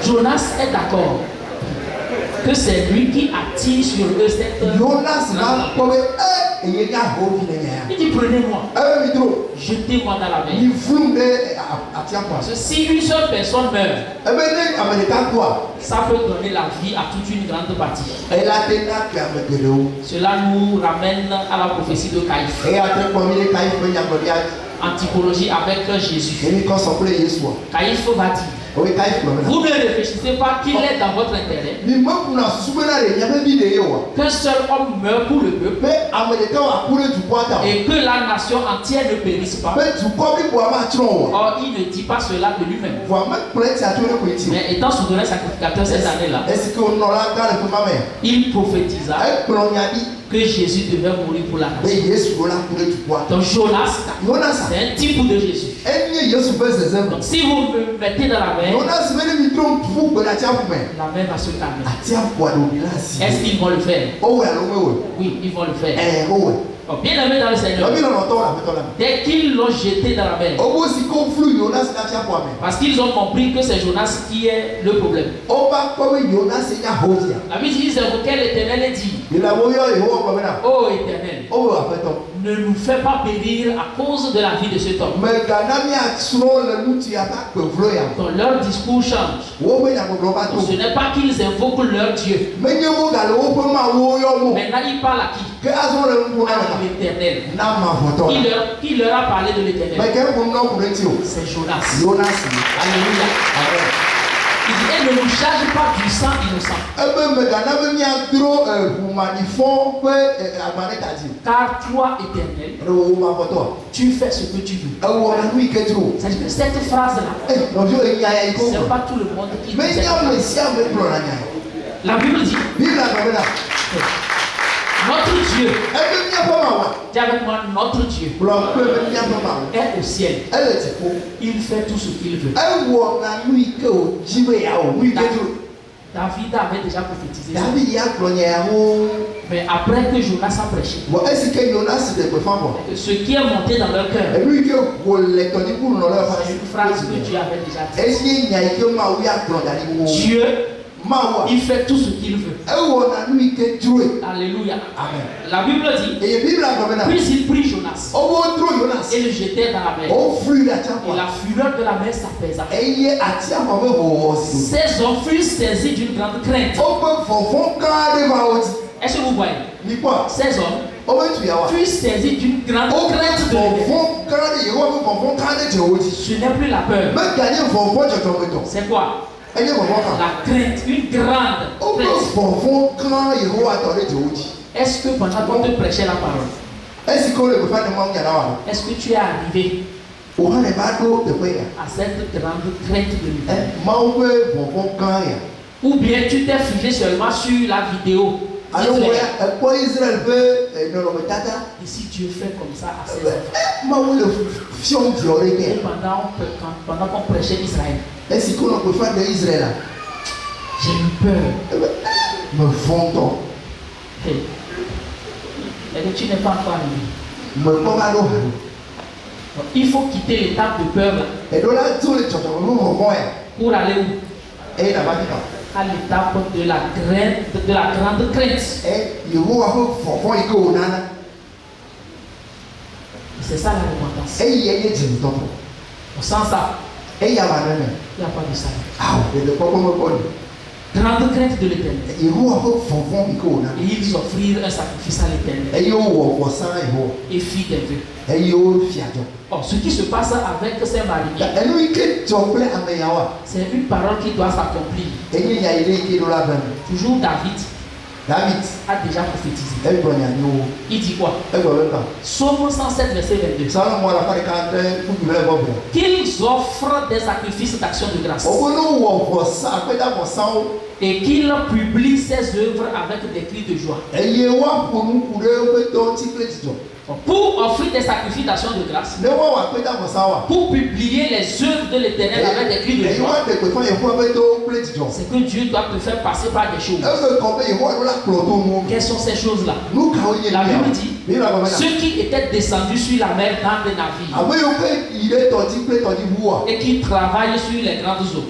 Jonas est d'accord que c'est lui qui attire sur eux cette... Il dit, prenez-moi, jetez-moi dans la mer. Parce que si une seule personne meurt, ça peut donner la vie à toute une grande partie. Cela nous ramène à la prophétie de Caïphe. En typologie avec Jésus. Caïphe va dire, vous ne réfléchissez pas qu'il est dans votre intérêt qu'un seul homme meurt pour le peuple et que la nation entière ne périsse pas. Or, il ne dit pas cela de lui-même. Mais étant souverain sacrificateur cette année-là, il prophétisa que Jésus devait mourir pour la nation. Donc Jonas, c'est un type de Jésus. Donc si vous me mettez dans la mer, la mer va se calmer. Est-ce qu'ils vont le faire? Oui, ils vont le faire. Bien aimé dans le Seigneur, dès qu'ils l'ont jeté dans la mer, parce qu'ils ont compris que c'est Jonas qui est le problème. La Bible dit, quel Éternel est dit, ô Éternel, ne nous fais pas périr à cause de la vie de cet homme. Donc leur discours change. Donc, ce n'est pas qu'ils invoquent leur Dieu. Maintenant ils parlent à qui? À l'Éternel. Qui leur a parlé de l'Éternel? C'est Jonas. Alléluia. Il dit, et ne nous charge pas du sang innocent. Car toi, Éternel, tu fais ce que tu veux. C'est-à-dire que cette phrase-là, c'est pas tout le monde qui dit cette phrase. La Bible dit, notre Dieu, dis avec moi, notre Dieu est au ciel. Il fait tout ce qu'il veut. David avait déjà prophétisé ça. Mais après que Jonas a prêché, ce qui est monté dans leur cœur, c'est une phrase que Dieu avait déjà dit. Dieu, il fait tout ce qu'il veut. Alléluia. Amen. La Bible dit, puis il prit Jonas et le jetait dans la mer. Et la fureur de la mer s'apaisa. Ces hommes furent saisis d'une grande crainte. Est-ce que vous voyez? Ces hommes furent saisis d'une grande crainte de l'éternel. Ce n'est plus la peur. C'est quoi? La crainte, une grande crainte. Est-ce que pendant qu'on te prêchait la parole, est-ce que tu es arrivé à cette grande crainte de l'Éternel. Ou bien tu t'es figé seulement sur la vidéo. Et si Dieu fait comme ça à ses enfants. Pendant qu'on prêchait Israël. J'ai eu peur. Et que tu n'es pas encore arrivé. Il faut quitter l'étape de peur pour aller où? À l'étape de la grande crainte. C'est ça la repentance. On sent ça. Il n'y a pas de salut. Grande crainte de l'Éternel. Et ils offrirent un sacrifice à l'Éternel. Et fit des vœux. Oh, ce qui se passe avec ces mariés, c'est une parole qui doit s'accomplir. Toujours David a déjà prophétisé. Il dit quoi? Psaume 107, verset 22. Qu'ils offrent des sacrifices d'action de grâce. Et qu'il publie ses œuvres avec des cris de joie. Pour offrir des sacrifices d'action de grâce. Pour publier les œuvres de l'Éternel avec des cris de joie. C'est que Dieu doit te faire passer par des choses. Quelles sont ces choses-là? La Bible dit ceux qui étaient descendus sur la mer dans des navires et qui travaillent sur les grandes eaux.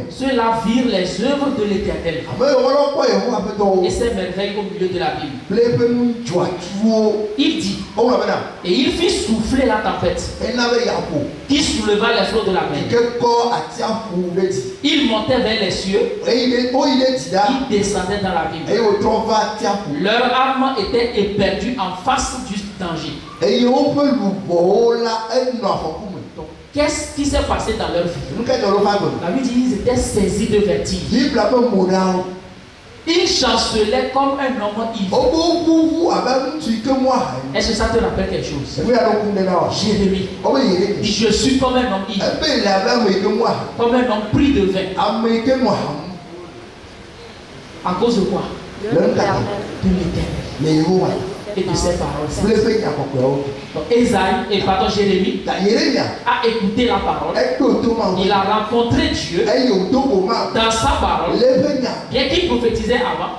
Ceux-là virent les œuvres de l'Éternel et ses merveilles au milieu de la Bible. Il dit, et il fit souffler la tempête qui souleva les flots de la mer. Il montait vers les cieux, il descendait dans la ville. Leur âme était éperdue en face du danger. Qu'est-ce qui s'est passé dans leur vie? La Bible dit qu'ils étaient saisis de vertige. Il chancelaient comme un homme ivre. Est-ce que ça te rappelle quelque chose? Jérémie dit, je suis comme un homme ivre. Comme un homme pris de vin. À cause de quoi? De l'Éternel et de ses paroles. Donc Jérémie a écouté la parole. Il a rencontré Dieu dans sa parole. Bien qu'il prophétisait avant,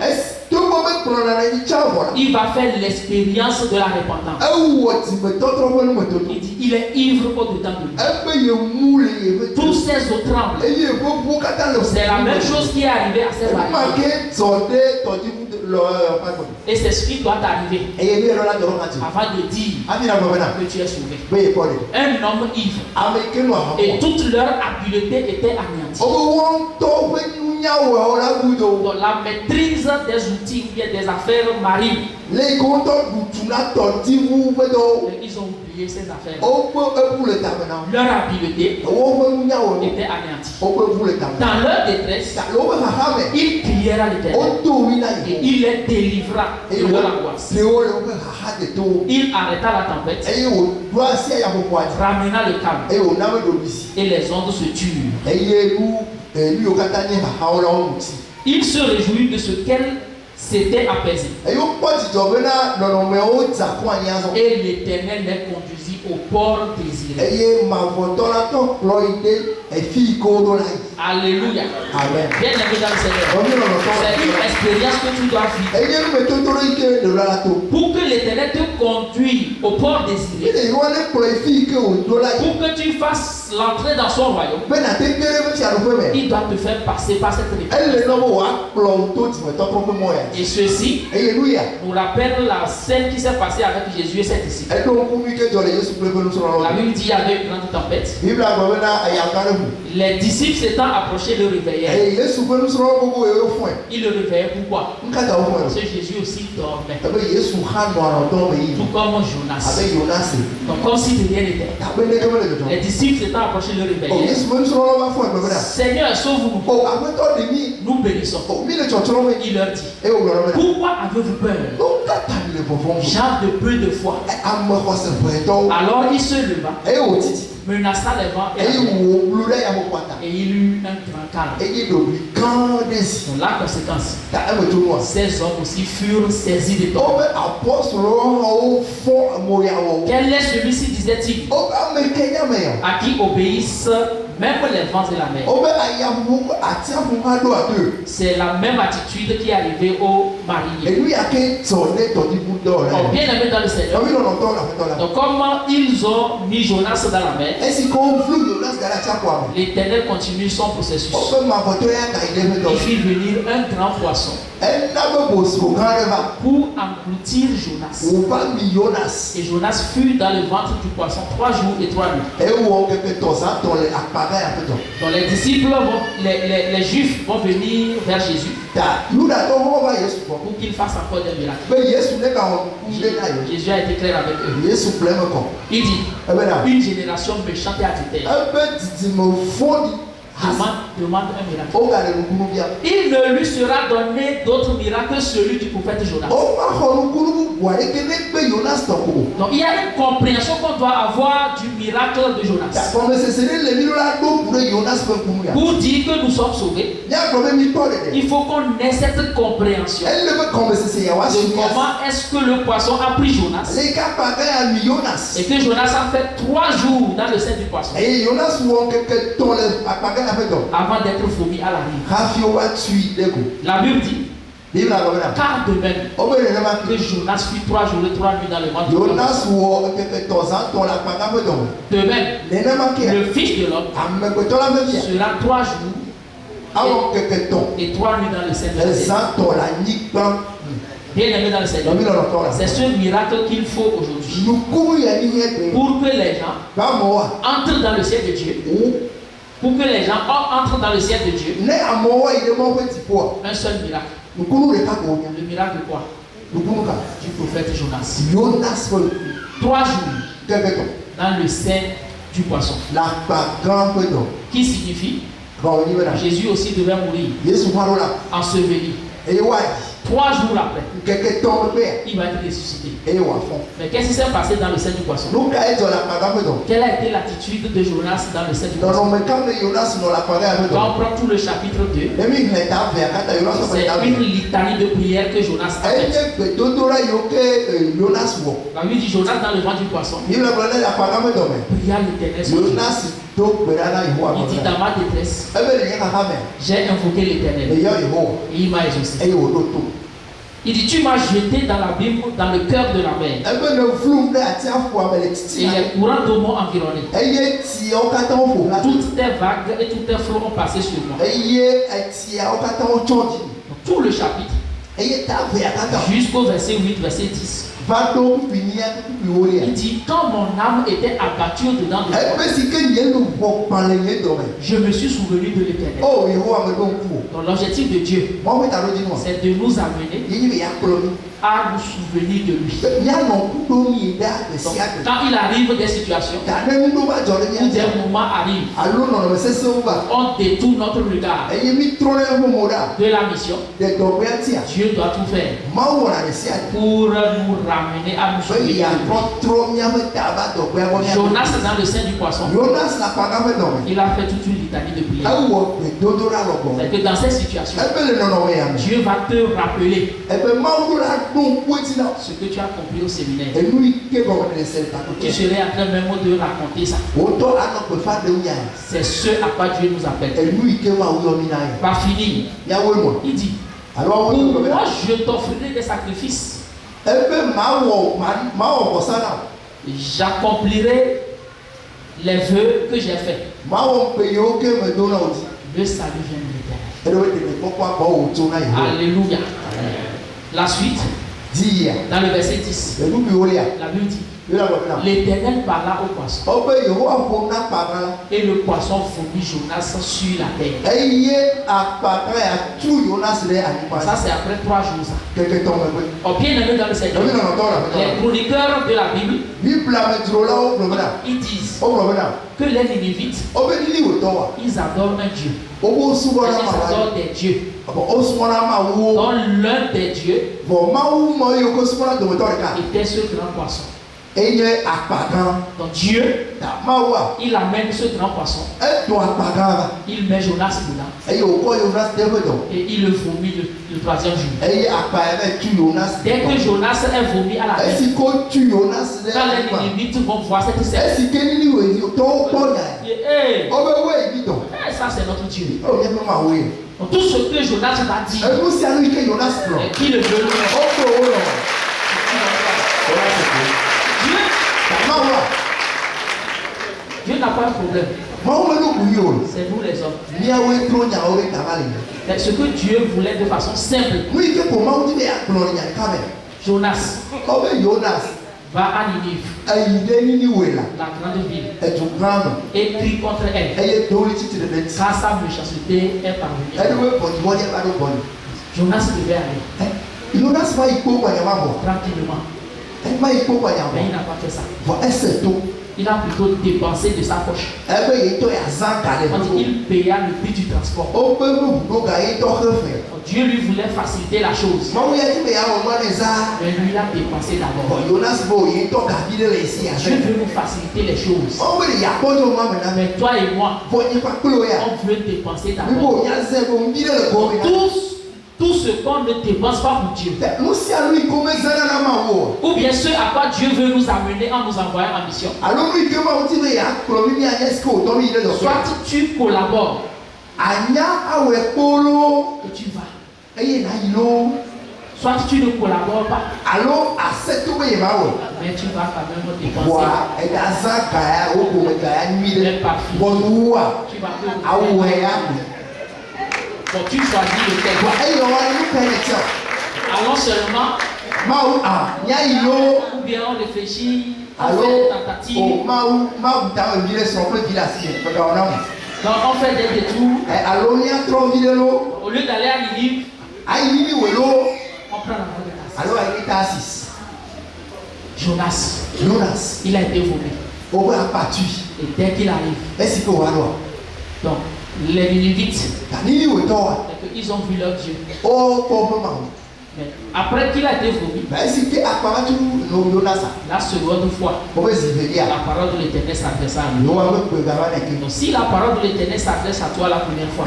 il va faire l'expérience de la repentance. Il dit, il est ivre au-dedans de lui. Tous ses os tremblent. C'est la même chose qui est arrivée à ses mariés. Et c'est ce qui doit arriver avant de dire que tu es sauvé. Un homme ivre et toute leur habileté était anéantie. Dans la maîtrise des outils ou des affaires marines, ils ont oublié ces affaires. Leur habileté était anéantie. Dans leur détresse, ils crièrent à l'Éternel et il les délivra de leur angoisse. Il arrêta la tempête, ramena le calme et les ondes se turent. Il se réjouit de ce qu'elle s'était apaisée. Et l'Éternel les conduisit au port désiré. Alléluia. Amen. Bien aimé dans le Seigneur, c'est une expérience que tu dois vivre. Pour que l'Éternel te conduise au port désiré, pour que tu fasses l'entrée dans son royaume, il doit te faire passer par cette épreuve. Et ceci nous rappelle la scène qui s'est passée avec Jésus et ses disciples. La Bible dit qu'il y avait une grande tempête. Les disciples s'étant approchés le réveillèrent. Ils le réveillaient pourquoi? Parce que Jésus aussi dormait. Tout comme Jonas. Donc comme si de rien n'était. Les disciples s'étant temps approchait le réveil. Seigneur, sauve-nous. Nous bénissons. Il leur dit, pourquoi avez-vous peur, gens de peu de foi? Alors il se leva, menaça les vents et il eut un grand calme. La conséquence, ces hommes aussi furent saisis de temps. Quel est celui-ci, disait-il, à qui obéissent même les vents et la mer? C'est la même attitude qui est arrivée aux mariniers. Bien aimé dans le Seigneur. Donc comme ils ont mis Jonas dans la mer, l'Éternel continue son processus. Il fit venir un grand poisson pour engloutir Jonas. Et Jonas fut dans le ventre du poisson 3 jours et 3 nuits. Donc les disciples, les Juifs vont venir vers Jésus pour qu'il fasse encore des miracles. Jésus a été clair avec eux. Il dit, une génération méchante et attitude demande un miracle. Il ne lui sera donné d'autre miracle que celui du prophète Jonas. Donc il y a une compréhension qu'on doit avoir du miracle de Jonas. Pour dire que nous sommes sauvés, il faut qu'on ait cette compréhension de comment est-ce que le poisson a pris Jonas et que Jonas a fait 3 jours dans le sein du poisson avant d'être vomi à la rive. La Bible dit, car de même que Jonas fut 3 jours et 3 nuits dans le ventre du poisson, de même le Fils de l'homme sera 3 jours et 3 nuits dans le sein de la terre. Bien aimé dans le Seigneur, c'est ce miracle qu'il faut aujourd'hui pour que les gens entrent dans le ciel de Dieu. Pour que les gens entrent dans le ciel de Dieu. Un seul miracle. Le miracle de quoi? Du prophète Jonas. 3 jours dans le sein du poisson. Qui signifie Jésus aussi devait mourir, enseveli. 3 jours après, il va être ressuscité. Mais qu'est-ce qui s'est passé dans le sein du poisson? Quelle a été l'attitude de Jonas dans le sein du poisson? Quand on prend tout le chapitre 2, c'est une litanie de prières que Jonas a faite. La Bible dit Jonas dans le ventre du poisson pria l'Éternel son Dieu. Il dit dans ma détresse, j'ai invoqué l'Éternel et il m'a exaucé. Il dit, tu m'as jeté dans l'abîme, dans le cœur de la mer. Et les courants d'eau m'ont environné. Toutes tes vagues et tous tes flots ont passé sur moi. Donc, tout le chapitre, jusqu'au verset 8, verset 10. Il dit, quand mon âme était abattue dedans de moi, je me suis souvenu de l'Éternel. Donc l'objectif de Dieu, c'est de nous amener à nous souvenir de lui. Donc, quand il arrive des situations, où des moments arrivent, on détourne notre regard de la mission. Dieu doit tout faire pour nous ramener à nous souvenir de lui. Jonas dans le sein du poisson, il a fait toute une litanie de prières. C'est que dans cette situation, Dieu va te rappeler ce que tu as compris au séminaire. Tu serais en train même de raconter ça. C'est ce à quoi Dieu nous appelle. Pas fini. Il dit, pour moi je t'offrirai des sacrifices. J'accomplirai les vœux que j'ai faits. Le salut vient de l'Éternel. Alléluia. La suite, dans le verset 10, la Bible dit, L'Éternel parla au poisson. Et le poisson vomit Jonas sur la terre. Ça, c'est après 3 jours. Oh, bien aimé dans le Seigneur, les chroniqueurs de la Bible, ils disent que les Ninivites, ils adorent un Dieu. Ils adorent des dieux. Donc l'un des dieux était ce grand poisson. Donc Dieu, il amène ce grand poisson. Il met Jonas dedans. Et il le vomit le 3e jour. Dès que Jonas est vomi à la mer, quand les Ninivites vont voir cette scène, ça c'est notre Dieu. Donc, tout ce que Jonas va dire, qui le veut. Dieu n'a pas un problème. C'est nous les hommes. Ce que Dieu voulait de façon simple. Jonas va à Ninive, la grande ville, et crie contre elle. Car sa méchanceté est parvenue. Jonas devait aller tranquillement. Mais il n'a pas fait ça. Il a plutôt dépensé de sa poche. Il paya le prix du transport. Dieu lui voulait faciliter la chose. Mais lui, il a dépensé d'abord. Dieu veut nous faciliter les choses. Mais toi et moi, on veut dépenser d'abord. Tout ce qu'on ne dépense pas pour Dieu. Ou bien ce à quoi Dieu veut nous amener en nous envoyant en mission. Soit tu collabores et tu vas. Soit tu ne collabores pas. Mais tu vas quand même dépenser. Même parfum. Tu vas donc tu choisis le thème. Allons seulement. Ou bien on réfléchit, on fait des tentatives. Donc on fait des détours. Au lieu d'aller à Ninive, on prend la route de Tarsis. Jonas, il a été vomi. Et dès qu'il arrive, donc les Ninivites, ils ont vu leur Dieu. Mais après qu'il a été vomi, la seconde fois, la parole de l'Éternel s'adresse à lui. Donc si la parole de l'Éternel s'adresse à toi la première fois,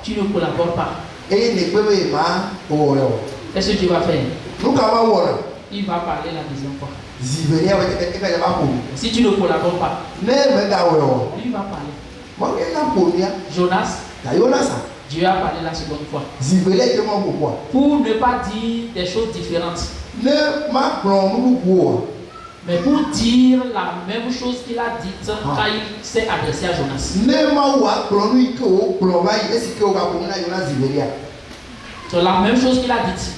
tu ne collabores pas. Qu'est-ce que tu vas faire? Il va parler la deuxième fois. Si tu ne collabores pas, lui va parler. Jonas, Dieu a parlé la seconde fois. Pour ne pas dire des choses différentes, mais pour dire la même chose qu'il a dite quand il s'est adressé à Jonas. C'est la même chose qu'il a dite.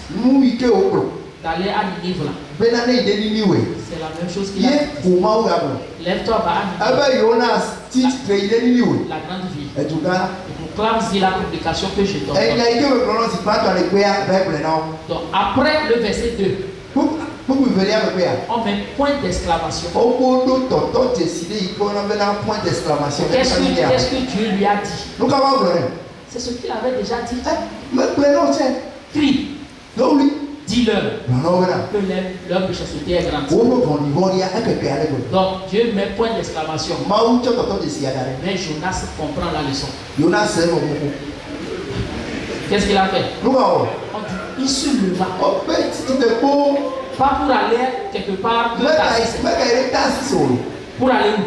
D'aller à Ninive là. C'est la même chose qu'il a dit. Lève-toi, va à Ninive, la grande ville. Et proclame-y la publication que je donne. Donc après le verset 2, on met point d'exclamation. Qu'est-ce que Dieu lui a dit? C'est ce qu'il avait déjà dit. Crie. Dis-leur que leur méchanceté est grande. Donc Dieu met point d'exclamation. Mais Jonas comprend la leçon. Qu'est-ce qu'il a fait? Il se leva. Pas pour aller quelque part de Tarsis. Pour aller où?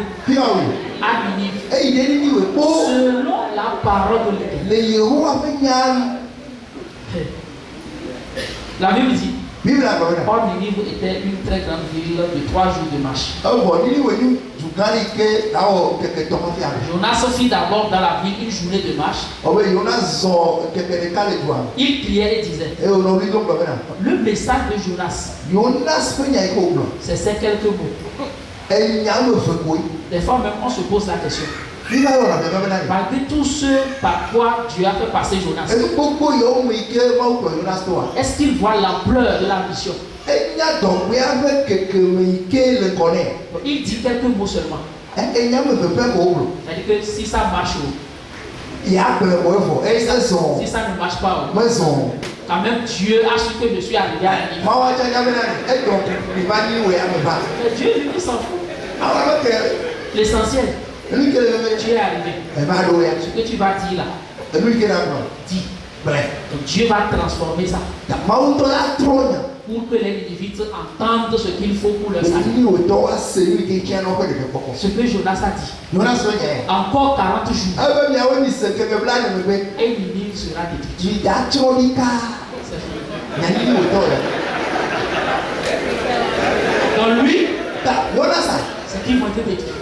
À Ninive. Selon la parole de l'Éternel. La Bible dit, Or Ninive était une très grande ville de 3 jours de marche. Jonas fit d'abord dans la ville une journée de marche. Il priait et disait, le message de Jonas, c'est ces quelques mots. Des fois même on se pose la question. Malgré tout ce par quoi Dieu a fait passer Jonas, est-ce qu'il voit l'ampleur de la mission? Il dit quelques mots seulement. C'est-à-dire que si ça marche, si ça ne marche pas, quand même Dieu a su que je suis arrivé à un niveau. Mais Dieu lui s'en fout. L'essentiel, tu es arrivé. Ce que tu vas dire là, dis. Donc Dieu va transformer ça pour que les individus entendent ce qu'il faut pour leur salut. Ce que Jonas a dit. Encore 40 jours. Et l'île sera détruite. Donc lui, c'est qu'ils vont être détruits.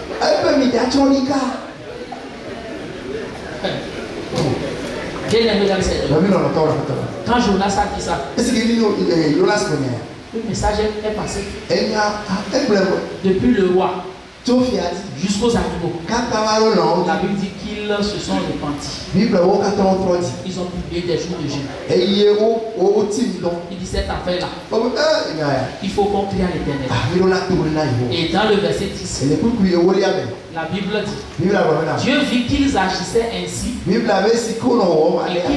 Bien aimé dans le Seigneur. Quand Jonas a dit ça, le message est passé. Depuis le roi jusqu'aux animaux. La Bible dit qu'ils se sont repentis. Ils ont publié des jours de jeûne. Il dit cette affaire-là, il faut qu'on crie à l'Éternel. Et dans le verset 10, la Bible dit, Dieu vit qu'ils agissaient ainsi et qu'ils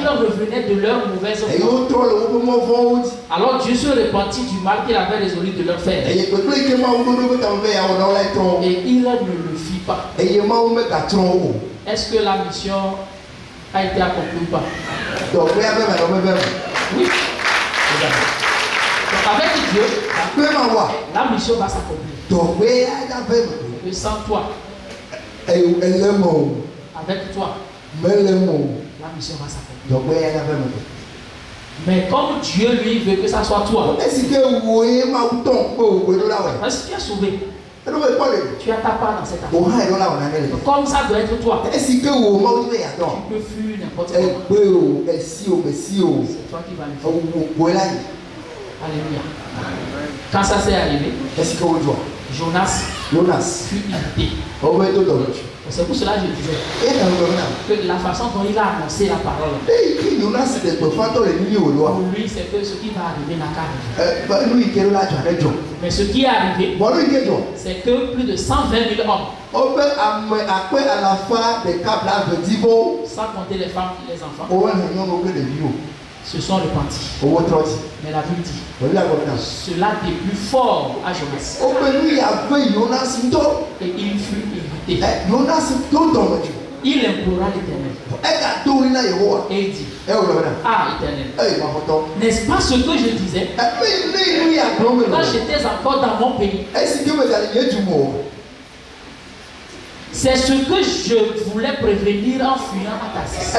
revenaient de leur mauvaise voie. Alors Dieu se repentit du mal qu'il avait résolu de leur faire. Et il ne le fit pas. Est-ce que la mission a été accomplie ou pas? Oui. Donc avec Dieu, la mission va s'accomplir. Et sans toi, avec toi, la mission va s'accomplir. Mais comme Dieu lui veut que ça soit toi, parce que tu es sauvé, tu as ta part dans cette affaire. Donc, comme ça doit être toi, tu peux fuir n'importe comment. C'est toi qui vas le faire. Alléluia. Quand ça s'est arrivé, Jonas fut irrité. C'est pour cela que je disais que la façon dont il a annoncé la parole, pour lui, c'est que ce qui va arriver n'a qu'à arriver. Mais ce qui est arrivé, c'est que plus de 120 000 hommes, sans compter les femmes et les enfants, se sont repentis. Mais la Bible dit, cela déplut fort à Jonas. Et il fut irrité. Il implora l'Éternel. Et il dit, ah Éternel, n'est-ce pas ce que je disais quand j'étais encore dans mon pays? C'est ce que je voulais prévenir en fuyant à Tarsis.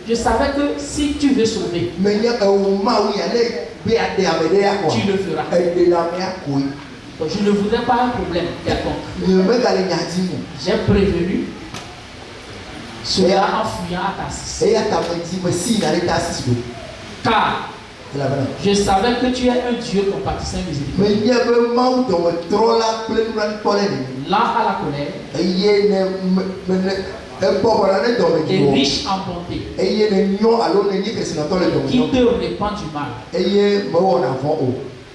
Je savais que si tu veux sauver, tu le feras. Donc, je ne voudrais pas un problème quelconque. J'ai prévenu cela en fuyant à Tarsis. Car je savais que tu es un Dieu compatissant et miséricordieux, lent à la colère et riche en bonté, qui te répand du mal.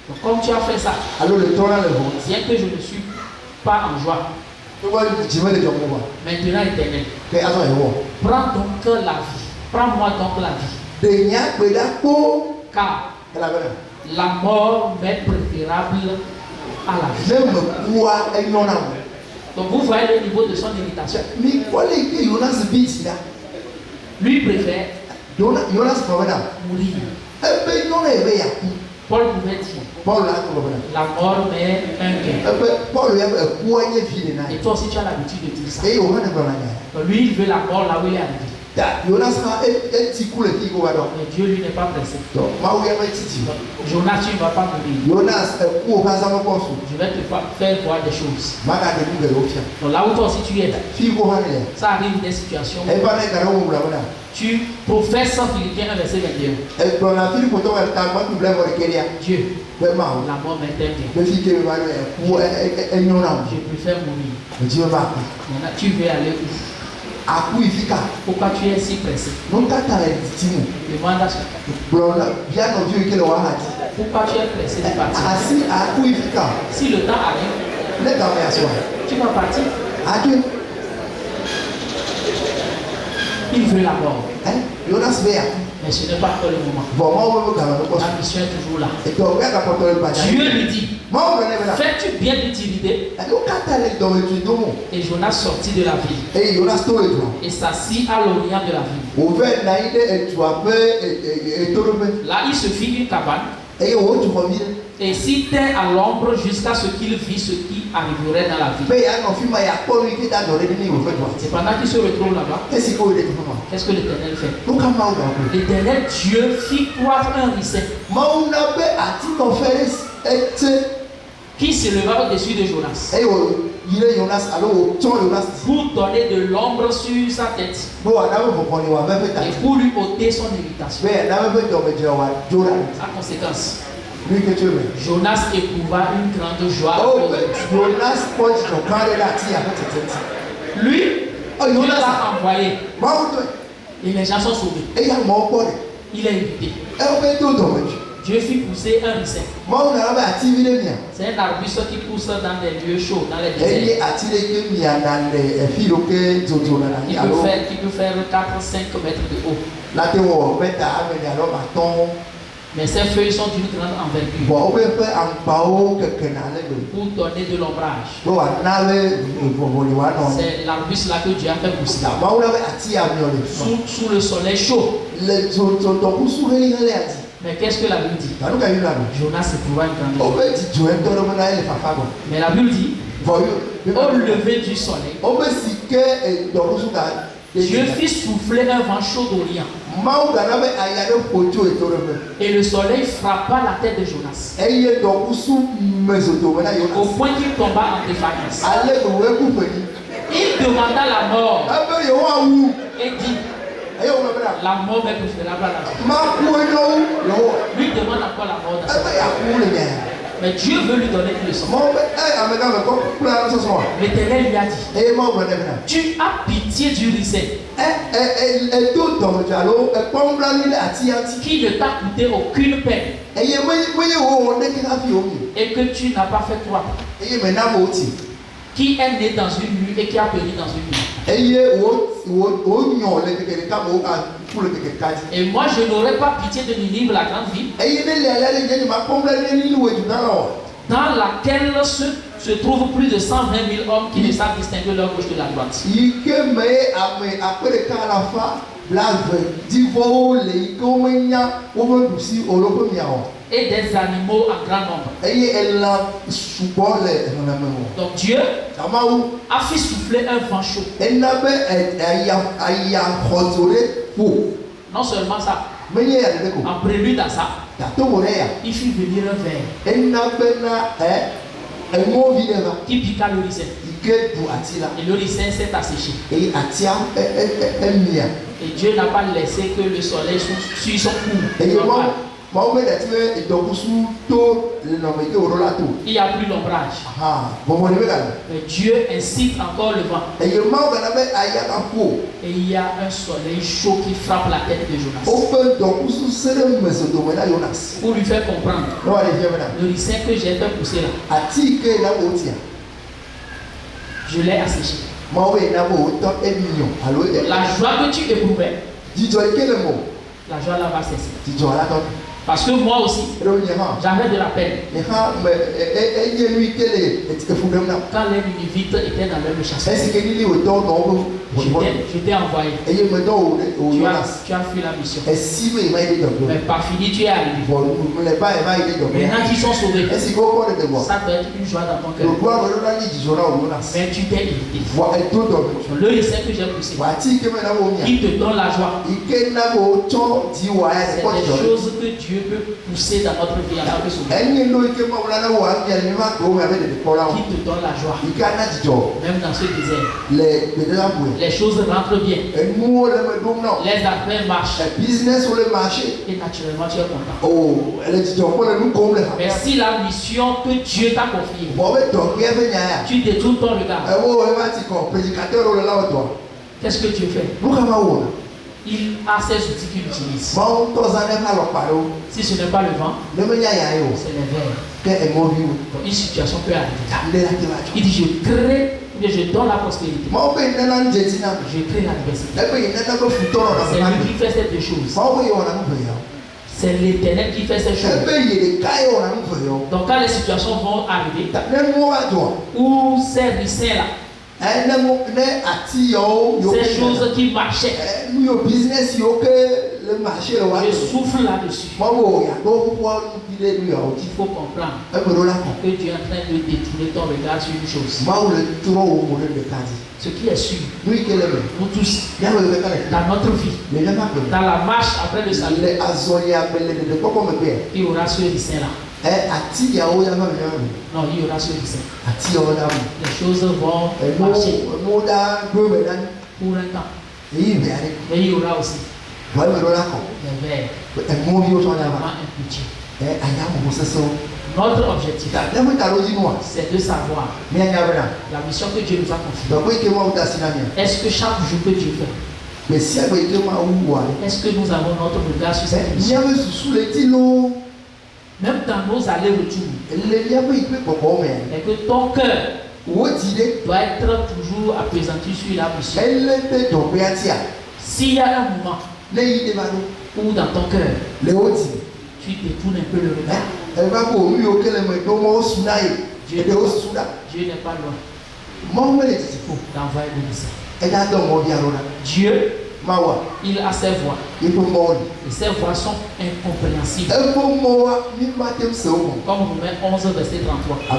Donc, comme tu as fait ça, bien que je ne suis pas en joie, maintenant Éternel, prends donc la vie, prends-moi donc la vie, car la mort m'est préférable à la vie. Donc vous voyez le niveau de son irritation. Lui préfère mourir. Paul pouvait dire, la mort m'est un gain. Et toi aussi tu as l'habitude de dire ça. Donc lui il veut la mort là où il est arrivé. Jonas a été coulé qui va donc. Mais Dieu lui n'est pas pressé. Donc, Jonas, tu ne vas pas mourir. Jonas ou pas ça encore. Je vais te faire voir des choses. Maga de nous de l'office. Donc là où toi aussi tu es, Figo Hanel. ça arrive des situations. Et pas les garons ou la voilà. Tu professes en Philippiens 1 verset 21. Et dans la fille pour toi, elle t'a pas doublé votre carrière. Dieu, Vraiment. la mort m'intéresse. Le fille qui va pour un non. Je préfère mourir. Dieu va. Maintenant, tu veux aller où? À coup efficace. Pourquoi tu es si pressé? Non, quand tu as les victimes. Demande à ce Bien au Dieu que le roi a dit. pourquoi tu es pressé de partir? Assis à coup efficace. Si le temps arrive, Les gars, merci. tu vas partir. Adieu. Il veut la mort. Jonas veut. Mais ce n'est pas encore le moment. La mission est toujours là. Dieu lui dit, fais-tu bien de t'irriter? Et Jonas sortit de la ville et s'assit à l'orient de la ville. Là, il se fit une cabane et s'y tint à l'ombre jusqu'à ce qu'il vit ce qui arriverait dans la ville. C'est pendant qu'il se retrouve là-bas, qu'est-ce que l'Éternel fait? L'Éternel Dieu fit croître un ricin qui se leva au-dessus de Jonas pour donner de l'ombre sur sa tête et pour lui ôter son irritation. En conséquence, Jonas éprouva une grande joie. Lui, Dieu l'a envoyé et les gens sont sauvés. Il est irrité. Dieu fit pousser un ricin. C'est un arbuste qui pousse dans des lieux chauds, dans les déserts. Qui peut faire 4-5 mètres de haut. Mais ces feuilles sont d'une grande envergure pour donner de l'ombrage. C'est l'arbuste là que Dieu a fait pousser sous le soleil chaud. Mais qu'est-ce que la Bible dit? Jonas éprouva une grande joie. Mais la Bible dit, au lever du soleil, Dieu fit souffler un vent chaud d'Orient. Et le soleil frappa la tête de Jonas au point qu'il tomba en défaillance. Il demanda la mort et dit, la mort est préférable à la vie. Lui demande encore la mort dans sa vie. Mais Dieu veut lui donner une leçon. L'Éternel lui a dit, tu as pitié du ricin qui ne t'a coûté aucune peine et que tu n'as pas fait toi, qui est né dans une nuit et qui a péri dans une nuit. Et moi je n'aurais pas pitié de Ninive, la grande ville, dans laquelle se trouvent plus de 120 000 hommes qui ne savent distinguer leur gauche de la droite. Et des animaux en grand nombre. Donc Dieu a fait souffler un vent chaud. Non seulement ça, en prélude à ça, il fit venir un ver qui piqua le ricin. Et le ricin s'est asséché. Et Dieu n'a pas laissé que le soleil suive son cours. Il n'y a plus l'ombrage. Mais Dieu incite encore le vent. Et il y a un soleil chaud qui frappe la tête de Jonas. Pour lui faire comprendre le ricin que j'ai fait pousser là, je l'ai asséché. La joie que tu éprouvais, la joie là va cesser. Parce que moi aussi, j'avais de la peine. Quand les Ninévites étaient dans leur méchanceté, j'étais envoyé. Tu as fui la mission. Mais pas fini, tu es arrivé. Maintenant qu'ils sont sauvés, ça doit être une joie dans ton cœur. Mais tu t'es évité. Le essai que j'ai poussé, qui te donne la joie. C'est des choses que Dieu peut pousser dans notre vie en tant que sauveur. Qui te donne la joie. Même dans ce désert. Les choses rentrent bien. Les affaires marchent. Et naturellement tu es content. Mais si la mission que Dieu t'a confiée, tu détournes ton regard, qu'est-ce que Dieu fait? Il a ses outils qu'il utilise. Si ce n'est pas le vent, c'est les vers. Une situation peut arriver. Il dit je donne la prospérité. Je crée l'adversité. C'est lui qui fait ces deux choses. C'est l'Éternel qui fait ces choses. Donc quand les situations vont arriver, où ces ricins-là, ces choses qui marchaient, je souffle là-dessus. Il faut comprendre que Dieu est en train de détourner ton regard sur une chose. Ce qui est sûr, nous tous, dans notre vie, dans la marche après le salut, il y aura ce ricin-là. Non, il y aura ce ricin. Les choses vont marcher pour un temps. Mais il y aura aussi les vers, notre objectif, c'est de savoir la mission que Dieu nous a confiée. Est-ce que chaque jour que Dieu fait, est-ce que nous avons notre regard sur cette mission? Même dans nos allers-retours, et que ton cœur doit être toujours appesanti sur la mission. S'il y a un moment où dans ton cœur, tu détournes un peu le regard, Dieu n'est pas loin d'envoyer le message. Dieu, il a ses voix. Et ces voix sont incompréhensibles. Comme Romains 11, verset 33.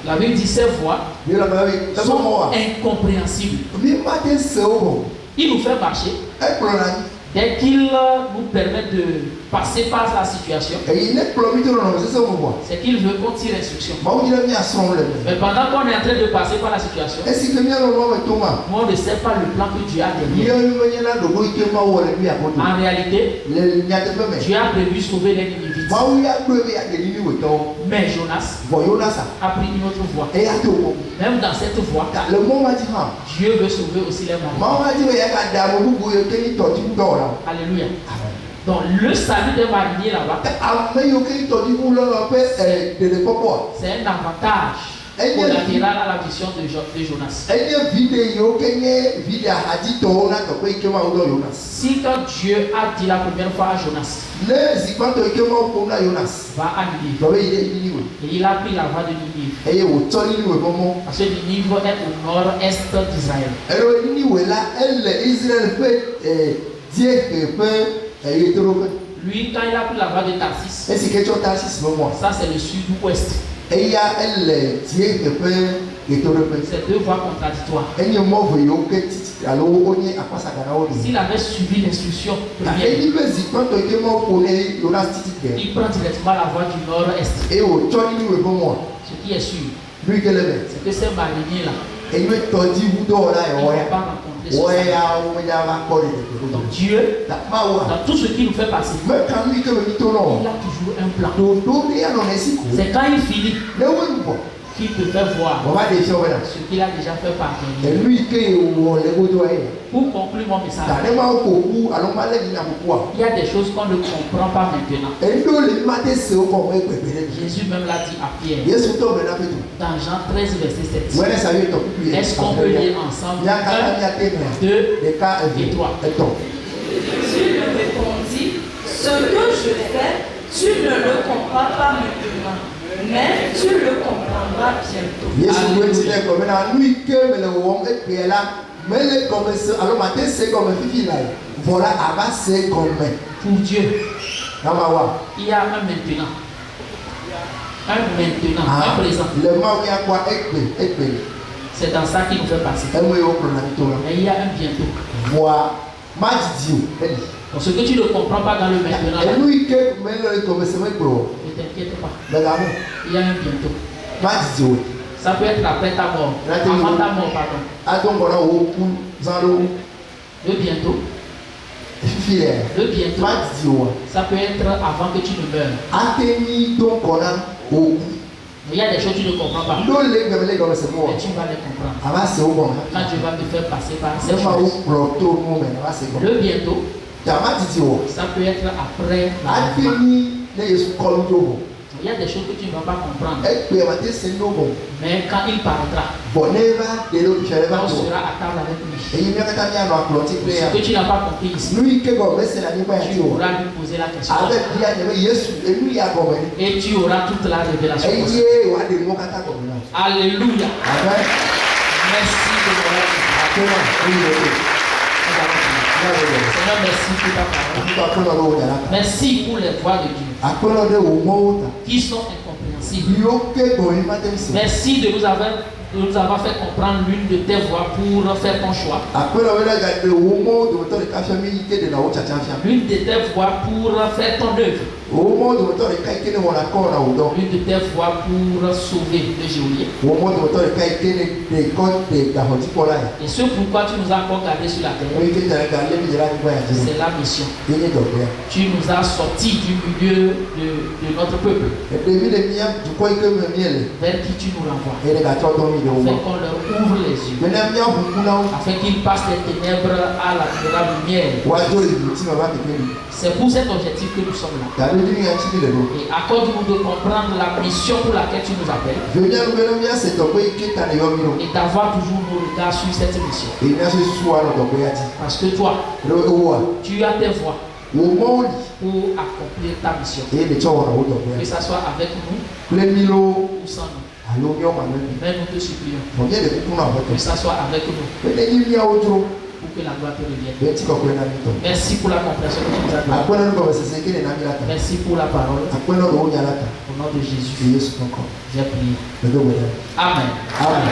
La Bible dit ces voix sont incompréhensibles. Il nous fait marcher. Dès qu'il nous permet de passer par la situation, c'est qu'il veut qu'on tire instruction. Mais pendant qu'on est en train de passer par la situation, on ne sait pas le plan que Dieu a derrière. En réalité, Dieu a prévu sauver les Ninévites. Mais Jonas a pris une autre voie. Même dans cette voie, Dieu veut sauver aussi les mariniers. Alléluia. Donc le salut des mariniers là-bas, c'est un avantage collatéral à la vision de Jonas. Si quand Dieu a dit la première fois à Jonas, va à Ninive, et il a pris la voie de Ninive, parce que Ninive est au nord-est d'Israël. Lui, quand il a pris la voie de Tarsis, ça c'est le sud-ouest. C'est deux voies contradictoires. S'il avait suivi l'instruction première, il prend directement la voie du nord-est. Ce qui est sûr, c'est que ces mariniers-là, ils ne vont pas rencontrer ce salut. Donc Dieu, dans tout ce qu'il nous fait passer, il a toujours un plan. C'est quand il finit qu'il te fait voir ce qu'il a déjà fait parvenir. Pour conclure mon message, il y a des choses qu'on ne comprend pas maintenant. Jésus même l'a dit à Pierre dans Jean 13, verset 7. Est-ce qu'on peut lire ensemble 1, 2 et 3? Jésus répondit, Ce que je fais, tu ne le comprends pas maintenant, mais tu le comprendras bientôt. Voilà, avancer comme pour Dieu. Il y a un maintenant. Un présent. C'est dans ça qu'il nous fait passer. Mais il y a un bientôt. Voilà. Donc ce que tu ne comprends pas dans le maintenant, ne t'inquiète pas. Il y a un bientôt. Ça peut être après ta mort. Avant ta mort, pardon. Le bientôt. Le bientôt. Ça peut être avant que tu ne meurs. Mais il y a des choses que tu ne comprends pas. Mais tu vas les comprendre. Quand Dieu va te faire passer par ces choses. Le bientôt. Ça peut être après. Il y a des choses que tu ne vas pas comprendre. Mais quand il paraîtra, on sera à table avec lui. Ce que tu n'as pas compris ici, tu auras lui poser la question. Et tu auras toute la révélation. Alléluia. Merci de Seigneur, merci pour ta parole. Merci pour les voix de Dieu qui sont incompréhensibles. Merci de nous avoir fait comprendre l'une de tes voix pour faire ton choix. L'une de tes voix pour faire ton œuvre. L'une de tes voix pour sauver le geôlier. Et ce pourquoi tu nous as encore gardés sur la terre, c'est la mission. Tu nous as sortis du milieu de notre peuple, vers qui tu nous renvoies, afin qu'on leur ouvre les yeux, afin qu'ils passent des ténèbres à la lumière. C'est pour cet objectif que nous sommes là. Et accorde-nous de comprendre la mission pour laquelle tu nous appelles. Et d'avoir toujours nos regards sur cette mission. Parce que toi, tu as tes voies pour accomplir ta mission. Que ça soit avec nous ou sans nous. Mais nous te supplions que ça soit avec nous. Pour que la gloire te revienne. Merci pour la compréhension que tu nous as donnée. Merci pour la parole. Au nom de Jésus, j'ai prié. Amen. Amen.